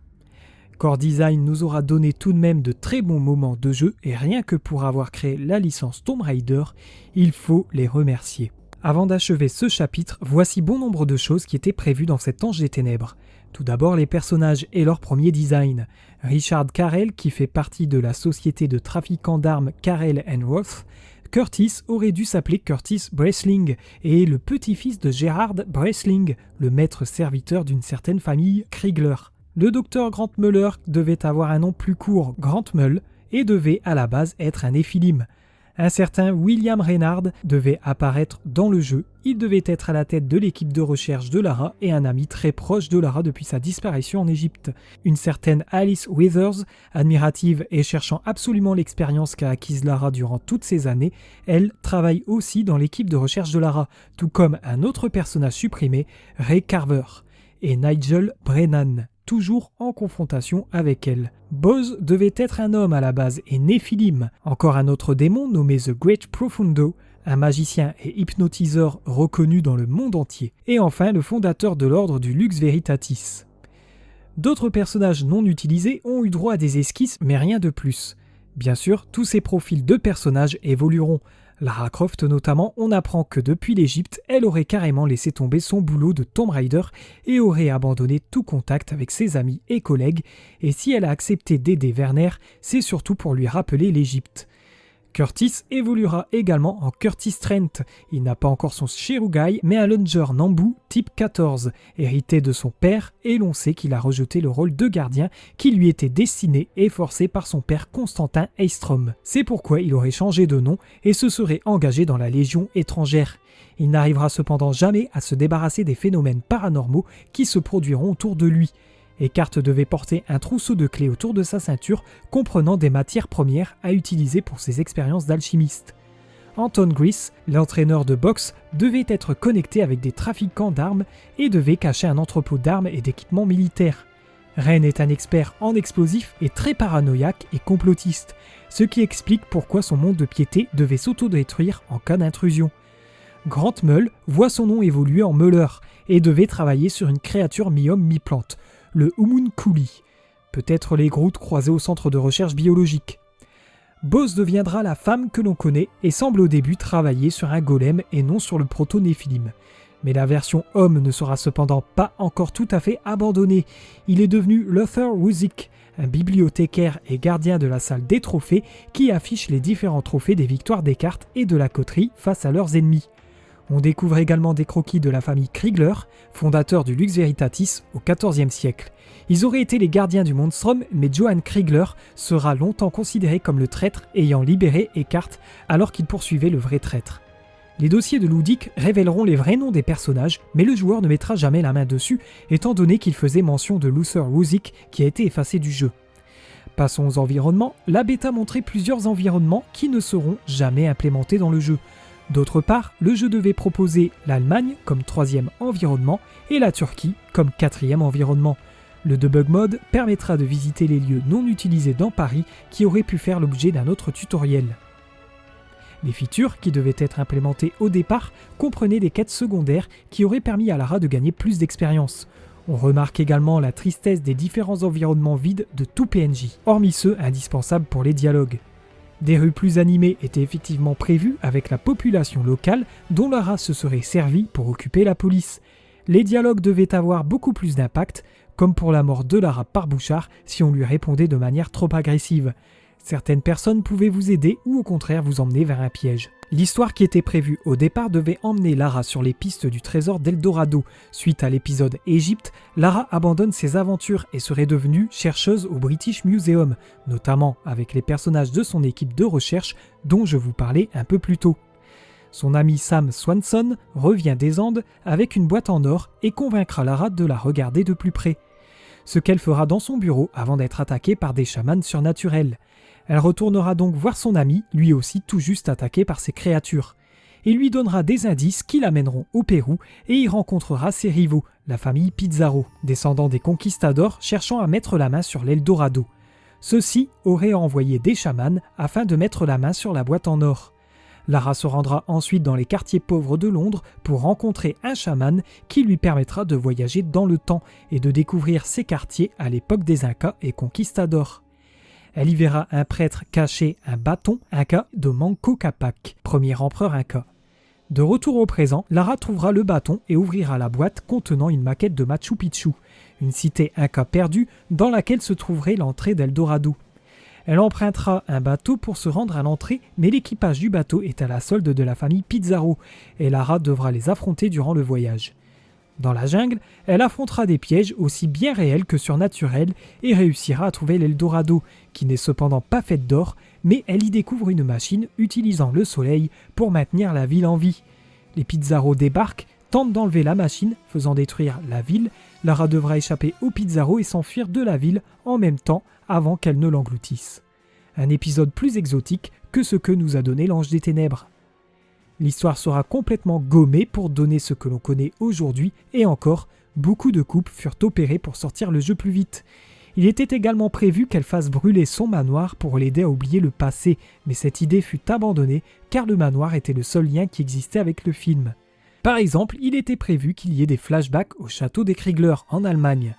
Speaker 1: Core Design nous aura donné tout de même de très bons moments de jeu et rien que pour avoir créé la licence Tomb Raider, il faut les remercier. Avant d'achever ce chapitre, voici bon nombre de choses qui étaient prévues dans cet Ange des Ténèbres. Tout d'abord les personnages et leur premier design. Richard Carell, qui fait partie de la société de trafiquants d'armes Carell & Roth. Curtis aurait dû s'appeler Curtis Breisling et est le petit-fils de Gerhard Breisling, le maître serviteur d'une certaine famille Kriegler. Le docteur Grant Muller devait avoir un nom plus court, Grant Mull, et devait à la base être un Néphilim. Un certain William Reynard devait apparaître dans le jeu. Il devait être à la tête de l'équipe de recherche de Lara et un ami très proche de Lara depuis sa disparition en Égypte. Une certaine Alice Withers, admirative et cherchant absolument l'expérience qu'a acquise Lara durant toutes ces années, elle travaille aussi dans l'équipe de recherche de Lara, tout comme un autre personnage supprimé, Ray Carver, et Nigel Brennan. toujours en confrontation avec elle. Boz devait être un homme à la base et Néphilim, encore un autre démon nommé The Great Profundo, un magicien et hypnotiseur reconnu dans le monde entier, et enfin le fondateur de l'ordre du Lux Veritatis. D'autres personnages non utilisés ont eu droit à des esquisses, mais rien de plus. Bien sûr, tous ces profils de personnages évolueront. Lara Croft notamment, on apprend que depuis l'Égypte, elle aurait carrément laissé tomber son boulot de Tomb Raider et aurait abandonné tout contact avec ses amis et collègues, et si elle a accepté d'aider Werner, c'est surtout pour lui rappeler l'Égypte. Curtis évoluera également en Curtis Trent. Il n'a pas encore son Shirugai, mais un Langer Nambu type 14, hérité de son père, et l'on sait qu'il a rejeté le rôle de gardien qui lui était destiné et forcé par son père Constantin Eystrom. C'est pourquoi il aurait changé de nom et se serait engagé dans la Légion étrangère. Il n'arrivera cependant jamais à se débarrasser des phénomènes paranormaux qui se produiront autour de lui. Eckhart devait porter un trousseau de clés autour de sa ceinture comprenant des matières premières à utiliser pour ses expériences d'alchimiste. Anton Gris, l'entraîneur de boxe, devait être connecté avec des trafiquants d'armes et devait cacher un entrepôt d'armes et d'équipements militaires. Ren est un expert en explosifs et très paranoïaque et complotiste, ce qui explique pourquoi son monde de piété devait s'autodétruire en cas d'intrusion. Grant Mull voit son nom évoluer en Muller et devait travailler sur une créature mi-homme mi-plante, le Homunculi, peut-être les Groot croisés au centre de recherche biologique. Boz deviendra la femme que l'on connaît et semble au début travailler sur un golem et non sur le proto-Néphilim. Mais la version homme ne sera cependant pas encore tout à fait abandonnée. Il est devenu Lothar Wuzik, un bibliothécaire et gardien de la salle des trophées qui affiche les différents trophées des victoires des cartes et de la coterie face à leurs ennemis. On découvre également des croquis de la famille Kriegler, fondateur du Lux Veritatis au XIVe siècle. Ils auraient été les gardiens du Monstrum, mais Johann Kriegler sera longtemps considéré comme le traître ayant libéré Eckhart alors qu'il poursuivait le vrai traître. Les dossiers de Ludic révéleront les vrais noms des personnages, mais le joueur ne mettra jamais la main dessus, étant donné qu'il faisait mention de Lothar Wuzik qui a été effacé du jeu. Passons aux environnements. La bêta montrait plusieurs environnements qui ne seront jamais implémentés dans le jeu. D'autre part, le jeu devait proposer l'Allemagne comme 3e environnement et la Turquie comme 4e environnement. Le debug mode permettra de visiter les lieux non utilisés dans Paris qui auraient pu faire l'objet d'un autre tutoriel. Les features qui devaient être implémentées au départ comprenaient des quêtes secondaires qui auraient permis à Lara de gagner plus d'expérience. On remarque également la tristesse des différents environnements vides de tout PNJ, hormis ceux indispensables pour les dialogues. Des rues plus animées étaient effectivement prévues avec la population locale dont Lara se serait servie pour occuper la police. Les dialogues devaient avoir beaucoup plus d'impact, comme pour la mort de Lara par Bouchard si on lui répondait de manière trop agressive. Certaines personnes pouvaient vous aider ou au contraire vous emmener vers un piège. L'histoire qui était prévue au départ devait emmener Lara sur les pistes du trésor d'Eldorado. Suite à l'épisode Égypte, Lara abandonne ses aventures et serait devenue chercheuse au British Museum, notamment avec les personnages de son équipe de recherche dont je vous parlais un peu plus tôt. Son ami Sam Swanson revient des Andes avec une boîte en or et convaincra Lara de la regarder de plus près. Ce qu'elle fera dans son bureau avant d'être attaquée par des chamans surnaturels. Elle retournera donc voir son ami, lui aussi tout juste attaqué par ces créatures. Il lui donnera des indices qui l'amèneront au Pérou et y rencontrera ses rivaux, la famille Pizarro, descendants des conquistadors cherchant à mettre la main sur l'Eldorado. Ceux-ci auraient envoyé des chamans afin de mettre la main sur la boîte en or. Lara se rendra ensuite dans les quartiers pauvres de Londres pour rencontrer un chaman qui lui permettra de voyager dans le temps et de découvrir ces quartiers à l'époque des Incas et conquistadors. Elle y verra un prêtre cacher un bâton Inca de Manco Capac, premier empereur Inca. De retour au présent, Lara trouvera le bâton et ouvrira la boîte contenant une maquette de Machu Picchu, une cité Inca perdue dans laquelle se trouverait l'entrée d'Eldorado. Elle empruntera un bateau pour se rendre à l'entrée, mais l'équipage du bateau est à la solde de la famille Pizarro et Lara devra les affronter durant le voyage. Dans la jungle, elle affrontera des pièges aussi bien réels que surnaturels et réussira à trouver l'Eldorado, qui n'est cependant pas faite d'or, mais elle y découvre une machine utilisant le soleil pour maintenir la ville en vie. Les Pizarro débarquent, tentent d'enlever la machine, faisant détruire la ville. Lara devra échapper aux Pizarro et s'enfuir de la ville en même temps avant qu'elle ne l'engloutisse. Un épisode plus exotique que ce que nous a donné l'Ange des Ténèbres. L'histoire sera complètement gommée pour donner ce que l'on connaît aujourd'hui et encore, beaucoup de coupes furent opérées pour sortir le jeu plus vite. Il était également prévu qu'elle fasse brûler son manoir pour l'aider à oublier le passé, mais cette idée fut abandonnée car le manoir était le seul lien qui existait avec le film. Par exemple, il était prévu qu'il y ait des flashbacks au château des Kriegler en Allemagne.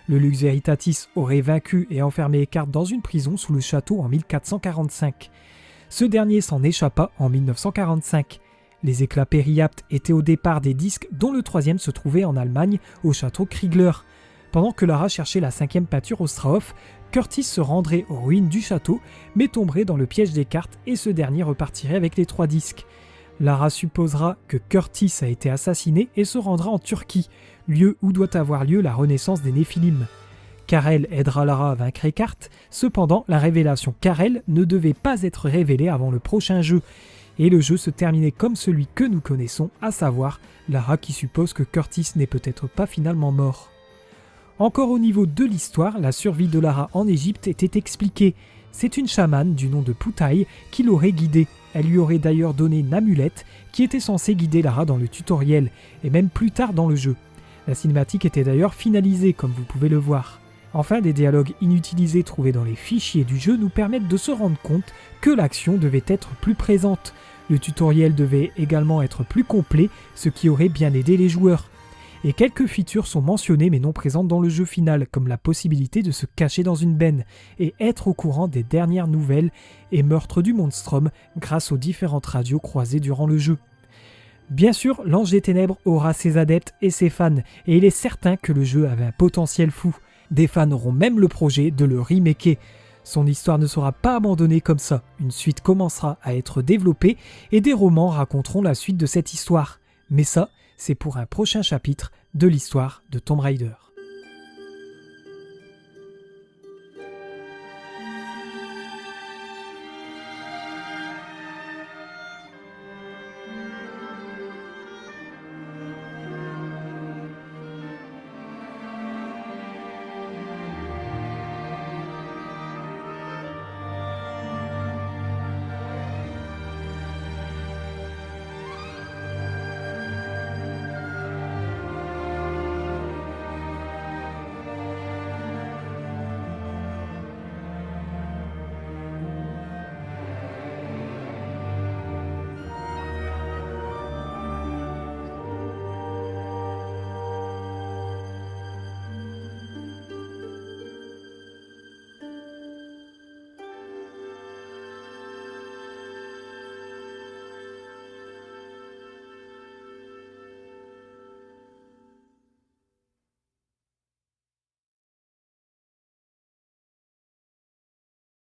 Speaker 1: Le Lux Veritatis aurait vaincu et enfermé Eckhart dans une prison sous le château en 1445. Ce dernier s'en échappa en 1945. Les éclats périaptes étaient au départ des disques dont le troisième se trouvait en Allemagne au château Kriegler. Pendant que Lara cherchait la cinquième pâture au Strauhof, Curtis se rendrait aux ruines du château mais tomberait dans le piège d'Eckhart et ce dernier repartirait avec les 3 disques. Lara supposera que Curtis a été assassiné et se rendra en Turquie, lieu où doit avoir lieu la renaissance des Néphilim. Karel aidera Lara à vaincre Eckhart, cependant la révélation Karel ne devait pas être révélée avant le prochain jeu, et le jeu se terminait comme celui que nous connaissons, à savoir Lara qui suppose que Curtis n'est peut-être pas finalement mort. Encore au niveau de l'histoire, la survie de Lara en Égypte était expliquée. C'est une chamane du nom de Poutai qui l'aurait guidée. Elle lui aurait d'ailleurs donné une amulette qui était censée guider Lara dans le tutoriel, et même plus tard dans le jeu. La cinématique était d'ailleurs finalisée, comme vous pouvez le voir. Enfin, des dialogues inutilisés trouvés dans les fichiers du jeu nous permettent de se rendre compte que l'action devait être plus présente. Le tutoriel devait également être plus complet, ce qui aurait bien aidé les joueurs. Et quelques features sont mentionnées mais non présentes dans le jeu final, comme la possibilité de se cacher dans une benne et être au courant des dernières nouvelles et meurtres du Monstrum grâce aux différentes radios croisées durant le jeu. Bien sûr, l'Ange des Ténèbres aura ses adeptes et ses fans, et il est certain que le jeu avait un potentiel fou. Des fans auront même le projet de le remaker. Son histoire ne sera pas abandonnée comme ça, une suite commencera à être développée et des romans raconteront la suite de cette histoire. Mais ça, c'est pour un prochain chapitre de l'histoire de Tomb Raider.